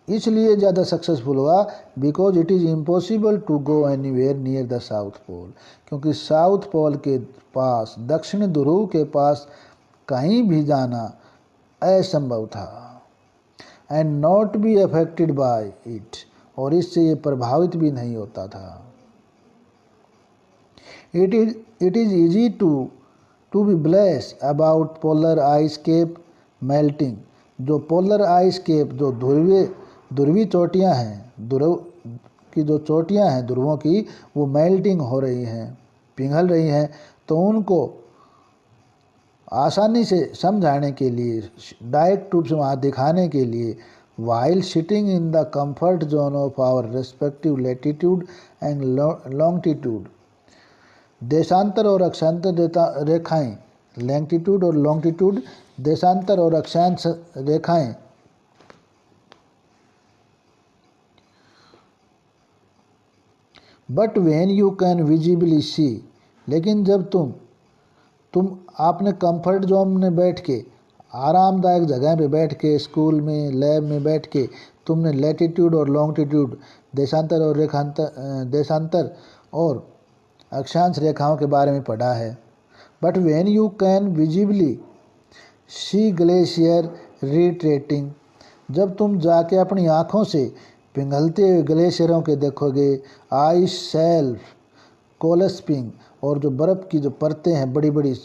इसलिए ज़्यादा सक्सेसफुल हुआ because it is impossible to go anywhere near the South Pole, क्योंकि साउथ पोल के पास, दक्षिण ध्रुव के पास कहीं भी जाना असंभव था। And not be affected by it, और इससे ये प्रभावित भी नहीं होता था। It is easy to be blase about polar ice cape melting, जो पोलर आइस केप, जो ध्रुवीय चोटियाँ हैं, ध्रुव की जो चोटियाँ हैं ध्रुवों की, वो मेल्टिंग हो रही हैं, पिघल रही हैं, तो उनको आसानी से समझाने के लिए, डायरेक्ट रूप से वहाँ दिखाने के लिए, while sitting in the comfort zone of our respective latitude and longitude, देशांतर और अक्षांतर रेखाएं, लैंगिट्यूड और लॉन्गिट्यूड, देशांतर और अक्षांश रेखाएं but when you can visibly see, लेकिन जब तुम आपने कंफर्ट जोन में बैठ के, आरामदायक जगह पे बैठ के, स्कूल में, लैब में बैठ के तुमने लैटिट्यूड और लॉन्गिट्यूड, देशांतर और अक्षांश रेखाओं के बारे में पढ़ा है। But when you can visibly see glacier retreating, जब तुम जाके अपनी आँखों से पिघलते हुए ग्लेशियरों के देखोगे, आइस शेल्फ कोलैप्सिंग, और जो बर्फ़ की जो परतें हैं, बड़ी बड़ी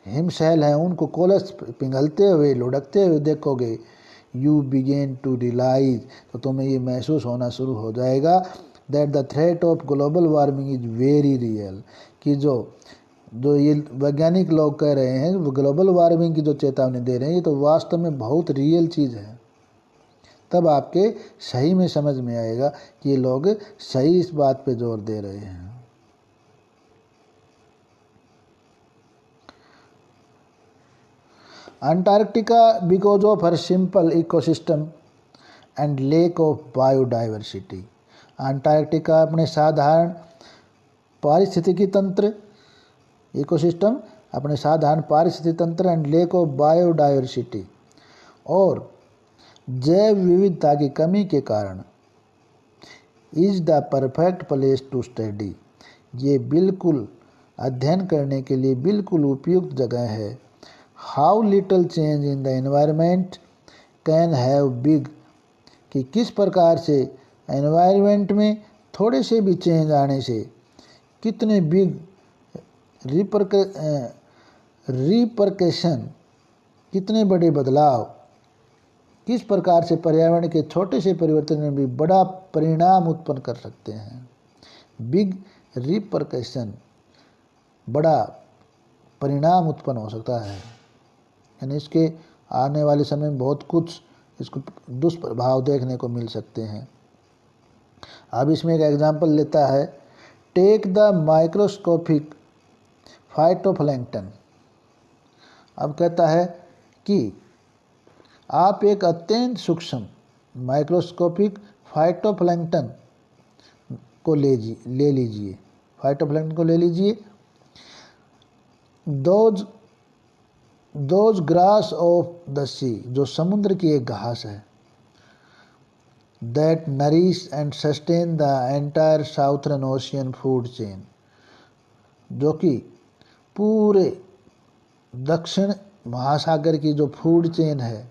हिमशैल हैं, उनको कोलैप्स, पिघलते हुए, लुढ़कते हुए देखोगे, यू बिगेन टू रियलाइज, तो तुम्हें ये महसूस होना शुरू हो जाएगा that the threat of global warming is very real, कि जो ये वैज्ञानिक लोग कह रहे हैं, वो ग्लोबल वार्मिंग की जो चेतावनी दे रहे हैं, ये तो वास्तव में बहुत रियल चीज़ है। तब आपके सही में समझ में आएगा कि ये लोग सही इस बात पे जोर दे रहे हैं। Antarctica because of her simple ecosystem and lake of biodiversity, Antarctica अपने साधारण पारिस्थितिकी तंत्र, इकोसिस्टम, अपने साधारण पारिस्थितिकी तंत्र एंड लेक ऑफ बायोडाइवर्सिटी, और जैव विविधता की कमी के कारण is the perfect place to study, ये बिल्कुल अध्ययन करने के लिए बिल्कुल उपयुक्त जगह है। How little change in the environment can have big, कि किस प्रकार से एनवायरनमेंट में थोड़े से भी चेंज आने से कितने बिग रिपरकशन, कितने बड़े बदलाव, किस प्रकार से पर्यावरण के छोटे से परिवर्तन में भी बड़ा परिणाम उत्पन्न कर सकते हैं। बिग रिपरकशन, बड़ा परिणाम उत्पन्न हो सकता है, यानी इसके आने वाले समय में बहुत कुछ इसको दुष्प्रभाव देखने को मिल सकते हैं। अब इसमें एक एग्जाम्पल लेता है, टेक द माइक्रोस्कोपिक फाइटोप्लैंक्टन। अब कहता है कि आप एक अत्यंत सूक्ष्म माइक्रोस्कोपिक फाइटोप्लैंक्टन को ले लीजिए, फाइटोप्लैंक्टन को ले लीजिए। दोज ग्रास ऑफ द सी, जो समुद्र की एक घास है, that nourish and sustain the entire southern ocean food chain, जो कि पूरे दक्षिण महासागर की जो फूड चेन है,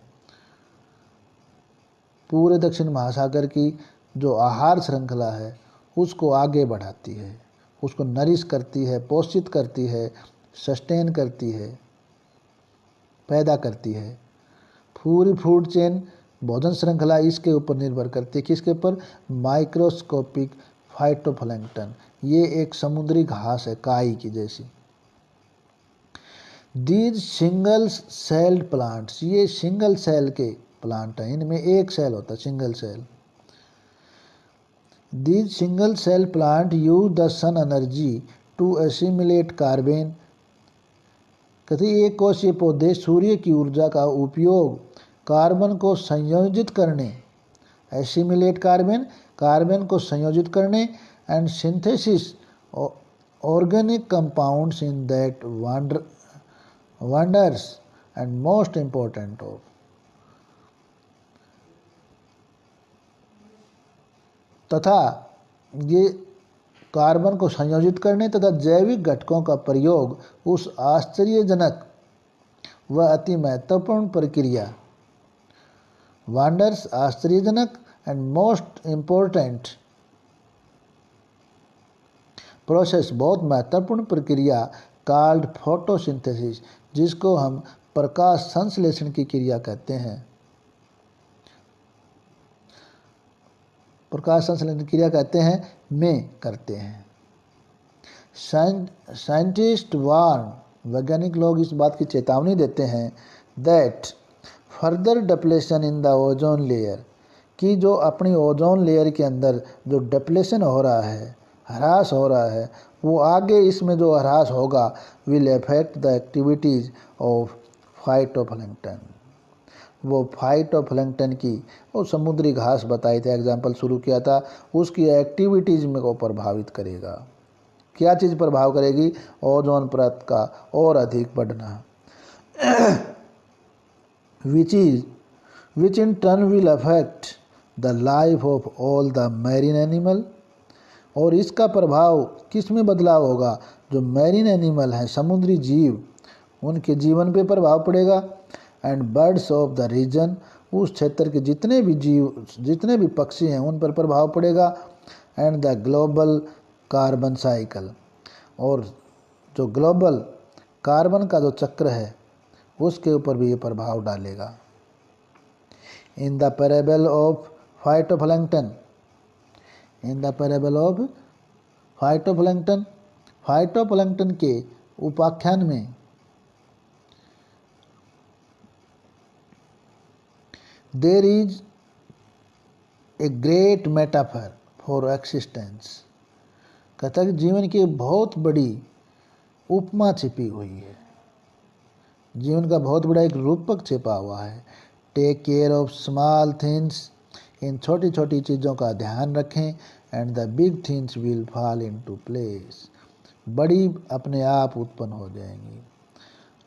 पूरे दक्षिण महासागर की जो आहार श्रृंखला है, उसको आगे बढ़ाती है, उसको नरिश करती है, पोषित करती है, सस्टेन करती है, पैदा करती है। पूरी फूड चेन, भोजन श्रृंखला इसके ऊपर निर्भर करती है। किसके ऊपर? Microscopic phytoplankton. ये एक समुद्री घास है, काई की जैसी। दीज सिंगल सेल्ड प्लांट्स, ये सिंगल सेल के प्लांट हैं, इनमें एक सेल होता है, single cell. These single cell plant use the sun energy to assimilate carbon। कहते एक कोशीय पौधे सूर्य की ऊर्जा का उपयोग कार्बन को संयोजित करने, एसिमिलेट कार्बन, कार्बन को संयोजित करने, and synthesis organic compounds in that wonders and most important of. तथा ये कार्बन को संयोजित करने तथा जैविक घटकों का प्रयोग उस आश्चर्यजनक व अति महत्वपूर्ण प्रक्रिया, वंडर्स आश्चर्यजनक एंड मोस्ट इम्पोर्टेंट प्रोसेस, बहुत महत्वपूर्ण प्रक्रिया, कॉल्ड फोटोसिंथेसिस, जिसको हम प्रकाश संश्लेषण की क्रिया कहते हैं। प्रकाश संश्लेषण क्रिया कहते हैं, में करते हैं। साइंटिस्ट वार्न, वैज्ञानिक लोग इस बात की चेतावनी देते हैं, that further depletion in the ozone layer, कि जो अपनी ओजोन लेयर के अंदर जो डिप्लेशन हो रहा है, ह्रास हो रहा है, वो आगे इसमें जो ह्रास होगा will affect the activities of phytoplankton. वो फाइटोप्लैंक्टन की, वो समुद्री घास बताई थी, एग्जाम्पल शुरू किया था, उसकी एक्टिविटीज़ में को प्रभावित करेगा। क्या चीज़ प्रभाव करेगी? ओजोन परत का और अधिक बढ़ना। Which in turn will affect the life of all the marine animal. और इसका प्रभाव किस में बदलाव होगा? जो मैरीन एनिमल हैं, समुद्री जीव, उनके जीवन पे प्रभाव पड़ेगा। And birds of the region, उस क्षेत्र के जितने भी जीव, जितने भी पक्षी हैं, उन पर प्रभाव पड़ेगा। And the global carbon cycle, और जो ग्लोबल कार्बन का जो चक्र है उसके ऊपर भी ये प्रभाव डालेगा। In the parable of phytoplankton, in the parable of phytoplankton, phytoplankton के उपाख्यान में there is a great metaphor for existence. कहता है कि जीवन की बहुत बड़ी उपमा छिपी हुई है, जीवन का बहुत बड़ा एक रूपक छिपा हुआ है। Take care of small things, इन छोटी छोटी चीज़ों का ध्यान रखें, and the big things will fall into place, बड़ी अपने आप उत्पन्न हो जाएंगी।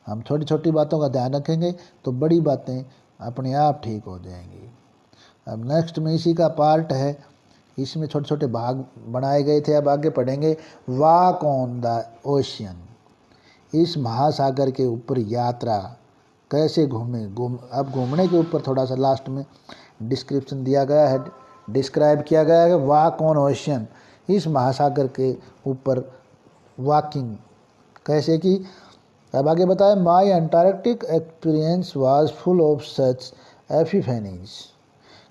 हम छोटी छोटी बातों का ध्यान रखेंगे तो बड़ी बातें अपने आप ठीक हो जाएंगी। अब नेक्स्ट में इसी का पार्ट है, इसमें छोटे छोटे भाग बनाए गए थे, अब आगे पढ़ेंगे। वॉक ऑन द ओशियन, इस महासागर के ऊपर यात्रा कैसे घूमे। अब घूमने के ऊपर थोड़ा सा लास्ट में डिस्क्रिप्शन दिया गया है, डिस्क्राइब किया गया है। वॉक ऑन ओशियन, इस महासागर के ऊपर वॉकिंग कैसे की। अब आगे बताया, my Antarctic experience was full of such epiphanies.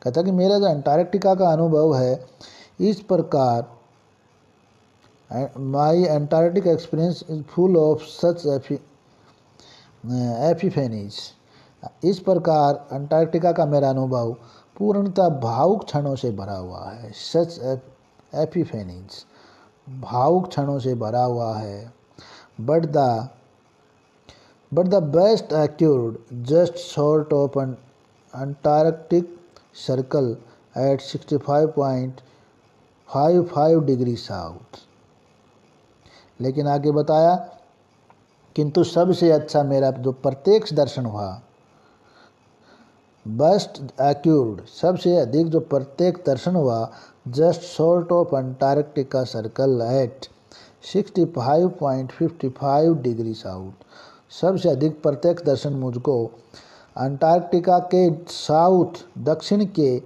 कहता कि मेरा जो अंटार्कटिका का अनुभव है इस प्रकार, my Antarctic experience is full of such epiphanies, इस प्रकार अंटार्कटिका का मेरा अनुभव पूर्णतः भावुक क्षणों से भरा हुआ है। सच एपिफेनीज, भावुक क्षणों से भरा हुआ है। But the best occurred just short of an Antarctic circle at 65.55 degree south. लेकिन आगे बताया, किंतु सबसे अच्छा मेरा जो प्रत्यक्ष दर्शन हुआ, बेस्ट occurred, सबसे अधिक जो प्रत्यक्ष दर्शन हुआ, just short of Antarctica circle eight 65.55 degree south, सबसे अधिक प्रत्यक्ष दर्शन मुझको अंटार्कटिका के साउथ, दक्षिण के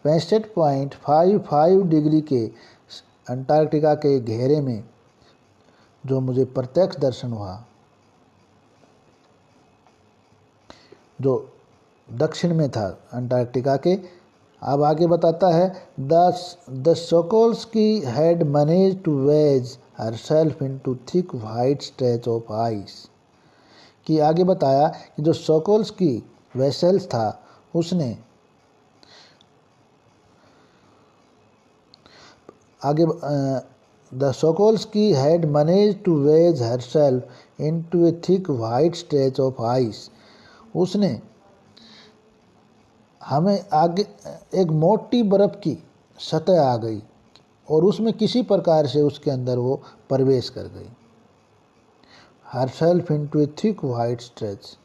65.55 डिग्री के अंटार्कटिका के घेरे में जो मुझे प्रत्यक्ष दर्शन हुआ, जो दक्षिण में था अंटार्कटिका के। अब आगे बताता है, the सोकोल्स्की had managed to wedge herself into thick white stretch of ice. कि आगे बताया कि जो सोकोल्स्की वेसल्स था, उसने आगे the सोकोल्स्की had managed to wedge herself into a thick white stretch of ice. उसने हमें आगे एक मोटी बर्फ़ की सतह आ गई और उसमें किसी प्रकार से उसके अंदर वो प्रवेश कर गई। Herself into a thick white stretch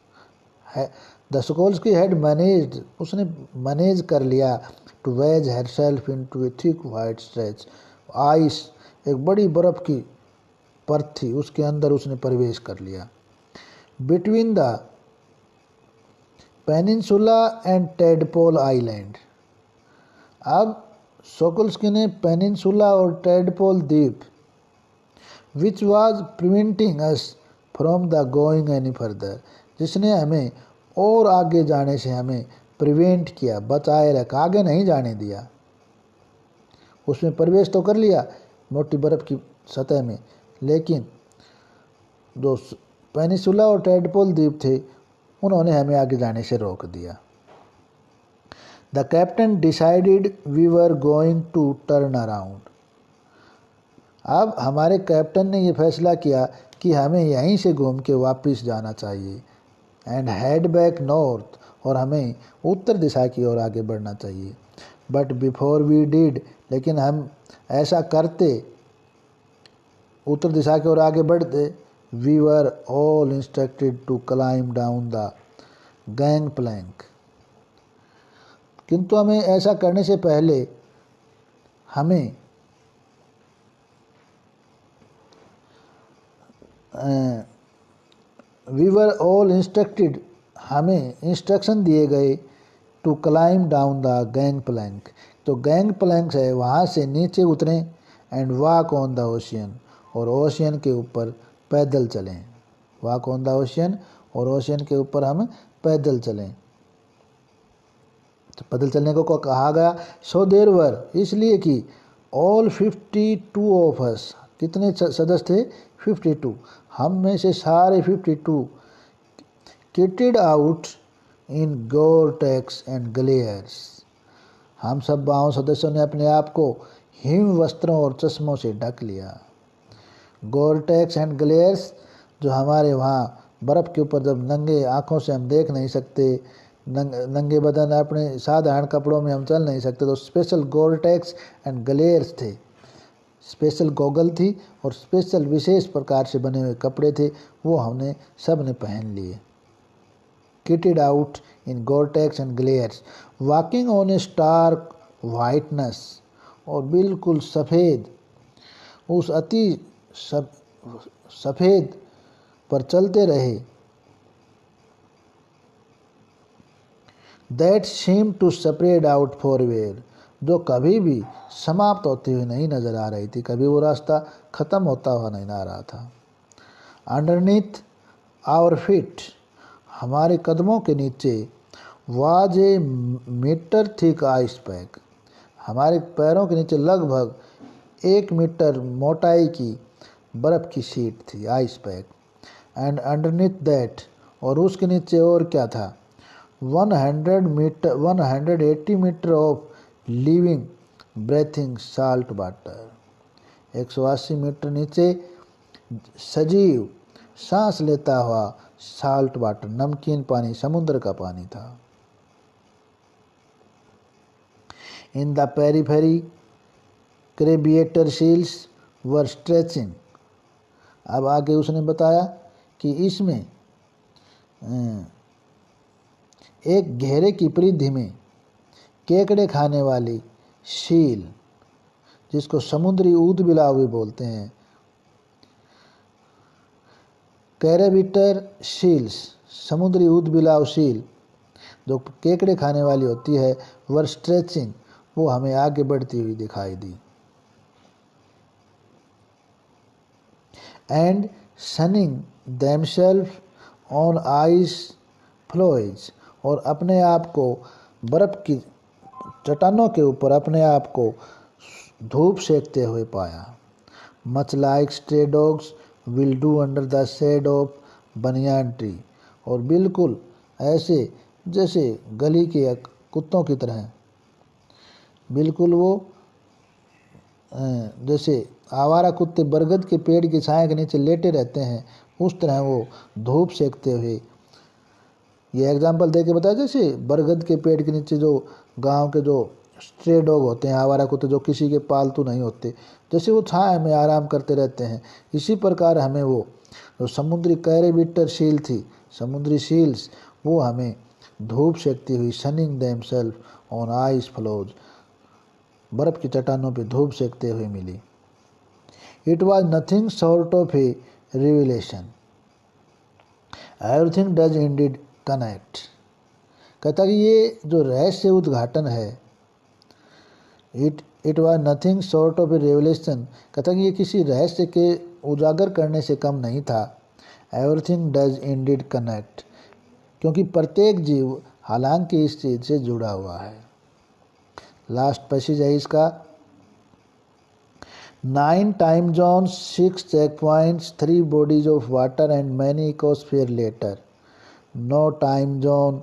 है। द सोकोल्स्की हैड मैनेज्ड, उसने मैनेज कर लिया, to wedge herself into a thick white stretch ice, एक बड़ी बर्फ़ की परत थी, उसके अंदर उसने प्रवेश कर लिया। Between the peninsula and tadpole island. अब सोकोल्स्की ने पेनिनसुला और टेडपोल द्वीप, which was preventing us from the going any further, जिसने हमें और आगे जाने से हमें प्रिवेंट किया, बचाए रखा, आगे नहीं जाने दिया। उसमें प्रवेश तो कर लिया मोटी बर्फ़ की सतह में, लेकिन जो पेनिनसुला और टेडपोल द्वीप थे, उन्होंने हमें आगे जाने से रोक दिया। The captain decided we were going to turn around. अब हमारे कैप्टन ने यह फैसला किया कि हमें यहीं से घूम के वापस जाना चाहिए, एंड हेड बैक नॉर्थ, और हमें उत्तर दिशा की ओर आगे बढ़ना चाहिए। बट बिफोर वी डिड, लेकिन हम ऐसा करते, उत्तर दिशा की ओर आगे बढ़ते, we were all instructed to climb down the gangplank. किंतु हमें ऐसा करने से पहले हमें वी वर ऑल इंस्ट्रक्टेड, हमें इंस्ट्रक्शन दिए गए, to climb down the gangplank, तो गैंग प्लैंक है वहाँ से नीचे उतरें, and walk on the ocean, और ओशियन के ऊपर पैदल चलें। वॉक ऑन द ओशियन, और ओशियन के ऊपर हम पैदल चलें। तो पैदल चलने को कहा गया। सो देयर वर, इसलिए कि ऑल 52 ऑफ अस, कितने सदस्य थे? 52। हम में से सारे 52 kitted out in Gore-Tex and glares. हम सब 52 सदस्यों ने अपने आप को हिम वस्त्रों और चश्मों से ढक लिया। गोरटेक्स एंड ग्लेयर्स, जो हमारे वहाँ बर्फ़ के ऊपर जब नंगे आँखों से हम देख नहीं सकते, नंगे बदन अपने साधारण कपड़ों में हम चल नहीं सकते, तो स्पेशल गोरटेक्स एंड ग्लेयर्स थे, स्पेशल गॉगल थी और स्पेशल विशेष प्रकार से बने हुए कपड़े थे, वो हमने सब ने पहन लिए। Kitted out in Gore-Tex and glares, walking on a stark whiteness, और बिल्कुल सफ़ेद, उस अति सफ़ेद पर चलते रहे। That seem to spread out forever, जो कभी भी समाप्त होती हुई नहीं नज़र आ रही थी, कभी वो रास्ता ख़त्म होता हुआ नहीं आ रहा था। अंडरनीथ आवर फीट, हमारे कदमों के नीचे, was a meter thick ice pack, हमारे पैरों के नीचे लगभग 1 मीटर मोटाई की बर्फ़ की शीट थी, ice pack. And underneath that, और उसके नीचे और क्या था? 180 meter of living breathing salt water, 180 meter नीचे सजीव सांस लेता हुआ साल्ट वाटर, नमकीन पानी, समुद्र का पानी था। In the periphery crabeater seals were stretching. अब आगे उसने बताया कि इसमें एक घेरे की परिधि में केकड़े खाने वाली सील, जिसको समुद्री ऊदबिलाव भी बोलते हैं, कैरेबिटर सील्स, समुद्री ऊदबिलाव सील जो केकड़े खाने वाली होती है, वर स्ट्रेचिंग, वो हमें आगे बढ़ती हुई दिखाई दी। and sunning themselves on ice floes, और अपने आप को बर्फ़ की चट्टानों के ऊपर अपने आप को धूप सेकते हुए पाया। Much like stray dogs will do under the shade of banyan tree, और बिल्कुल ऐसे जैसे गली के कुत्तों की तरह, बिल्कुल वो जैसे आवारा कुत्ते बरगद के पेड़ की छाया के नीचे लेटे रहते हैं, उस तरह वो धूप सेकते हुए। ये एग्जाम्पल दे के बताया, जैसे बरगद के पेड़ के नीचे जो गांव के जो स्ट्रे डॉग होते हैं, आवारा कुत्ते जो किसी के पालतू नहीं होते, जैसे वो छाया में आराम करते रहते हैं, इसी प्रकार हमें वो जो समुद्री कैरेबिटर सील थी, समुद्री सील्स, वो हमें धूप सेकती हुई sunning themselves on ice floes, बर्फ़ की चट्टानों पे धूप सेकते हुए मिली। It was nothing short of a revelation, everything does indeed connect. कहता कि ये जो रहस्य उद्घाटन है, it was nothing short of a revelation, कहता कि ये किसी रहस्य के उजागर करने से कम नहीं था। एवरीथिंग डज इंडीड कनेक्ट, क्योंकि प्रत्येक जीव हालांकि इस चीज़ से जुड़ा हुआ है। लास्ट पैसेज है इसका, 9 time zones, 6 check points, 3 bodies of water and many ecosphere later. 9 time zone,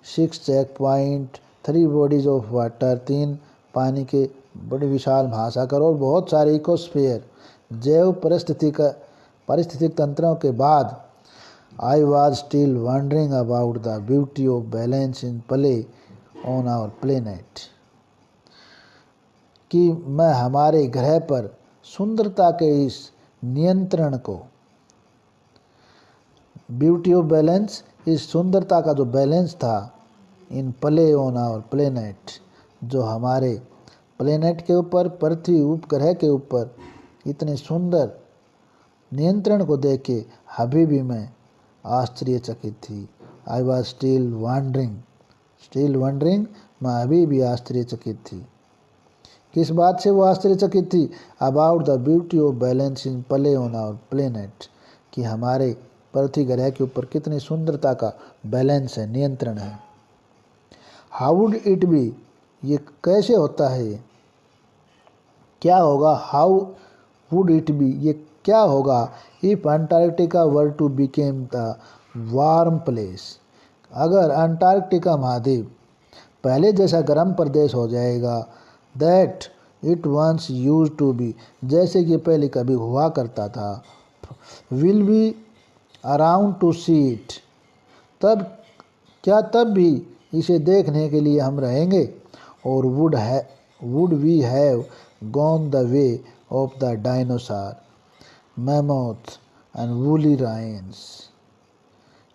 6 check point, 3 bodies of water, 3 पानी के बड़े विशाल महासागर और बहुत सारे इकोस्फीयर जैव पारिस्थितिक तंत्रों के बाद, I was still wondering about the beauty of balance in play on our planet, कि मैं हमारे ग्रह पर सुंदरता के इस नियंत्रण को, ब्यूटी ऑफ बैलेंस, इस सुंदरता का जो बैलेंस था, in play on our planet, जो हमारे प्लेनेट के ऊपर, पृथ्वी उपग्रह के ऊपर इतने सुंदर नियंत्रण को देख के अभी भी मैं आश्चर्यचकित थी। आई वॉज स्टिल वंडरिंग, मैं अभी भी आश्चर्यचकित थी। किस बात से वो आश्चर्यचकित थी? About the beauty of balance in play on our planet, कि हमारे पृथ्वी ग्रह के ऊपर कितनी सुंदरता का बैलेंस है, नियंत्रण है। हाउ वुड इट बी, ये कैसे होता है, ये क्या होगा? हाउ वुड इट बी, ये क्या होगा? If Antarctica were to became the warm place, अगर अंटार्कटिका महाद्वीप पहले जैसा गर्म प्रदेश हो जाएगा। That it once used to be, जैसे कि पहले कभी हुआ करता था। Will be around to see it, तब क्या तब भी इसे देखने के लिए हम रहेंगे? और would we have gone the way of the dinosaur, mammoth and woolly rhinos,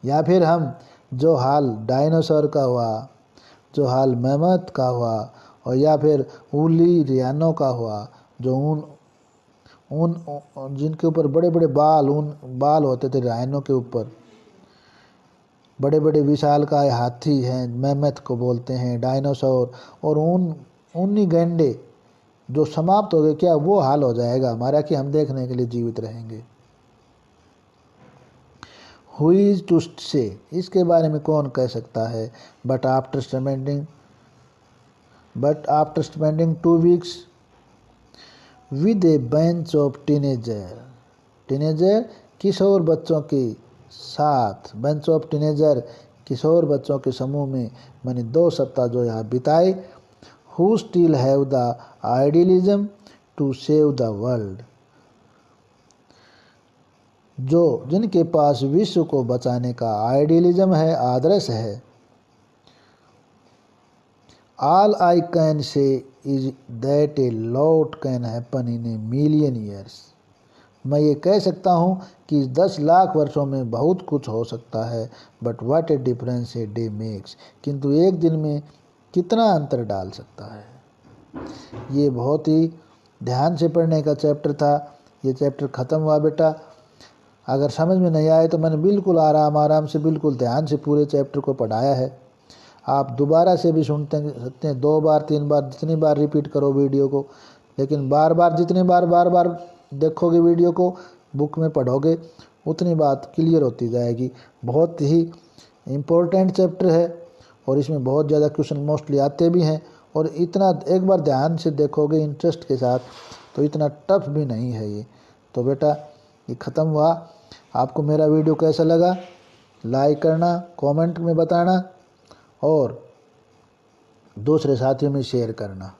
या फिर हम जो हाल डायनासोर का हुआ, जो हाल मैमथ का हुआ, और या फिर वूली रियानों का हुआ, जो ऊन जिनके ऊपर बड़े बड़े बाल होते थे, राइनों के ऊपर बड़े बड़े विशालकाय हाथी हैं, मैमथ को बोलते हैं, डायनासोर, और ऊनी गैंडे जो समाप्त हो गए, क्या वो हाल हो जाएगा हमारा कि हम देखने के लिए जीवित रहेंगे? हु इज टू से, इसके बारे में कौन कह सकता है? But after spending 2 weeks with a bunch of teenager किशोर बच्चों के साथ, बेंच ऑफ टीनेजर किशोर बच्चों के समूह में मैंने 2 सप्ताह जो यहाँ बिताए। Who still have the idealism to save the world, जिनके पास विश्व को बचाने का आइडियलिज्म है, आदर्श है। All I can say is that a lot can happen in a million years, मैं ये कह सकता हूँ कि 10 लाख वर्षों में बहुत कुछ हो सकता है। But what A difference a day makes, किंतु एक दिन में कितना अंतर डाल सकता है। ये बहुत ही ध्यान से पढ़ने का चैप्टर था। ये चैप्टर ख़त्म हुआ बेटा। अगर समझ में नहीं आए तो मैंने बिल्कुल आराम से, बिल्कुल ध्यान से पूरे चैप्टर को पढ़ाया है। आप दोबारा से भी सुनते सकते हैं, 2 बार 3 बार, जितनी बार रिपीट करो वीडियो को, लेकिन बार बार जितनी बार देखोगे वीडियो को, बुक में पढ़ोगे उतनी बात क्लियर होती जाएगी। बहुत ही इम्पोर्टेंट चैप्टर है और इसमें बहुत ज़्यादा क्वेश्चन मोस्टली आते भी हैं, और इतना एक बार ध्यान से देखोगे इंटरेस्ट के साथ तो इतना टफ भी नहीं है ये। तो बेटा ये ख़त्म हुआ। आपको मेरा वीडियो कैसा लगा लाइक करना, कमेंट में बताना और दूसरे साथियों में शेयर करना।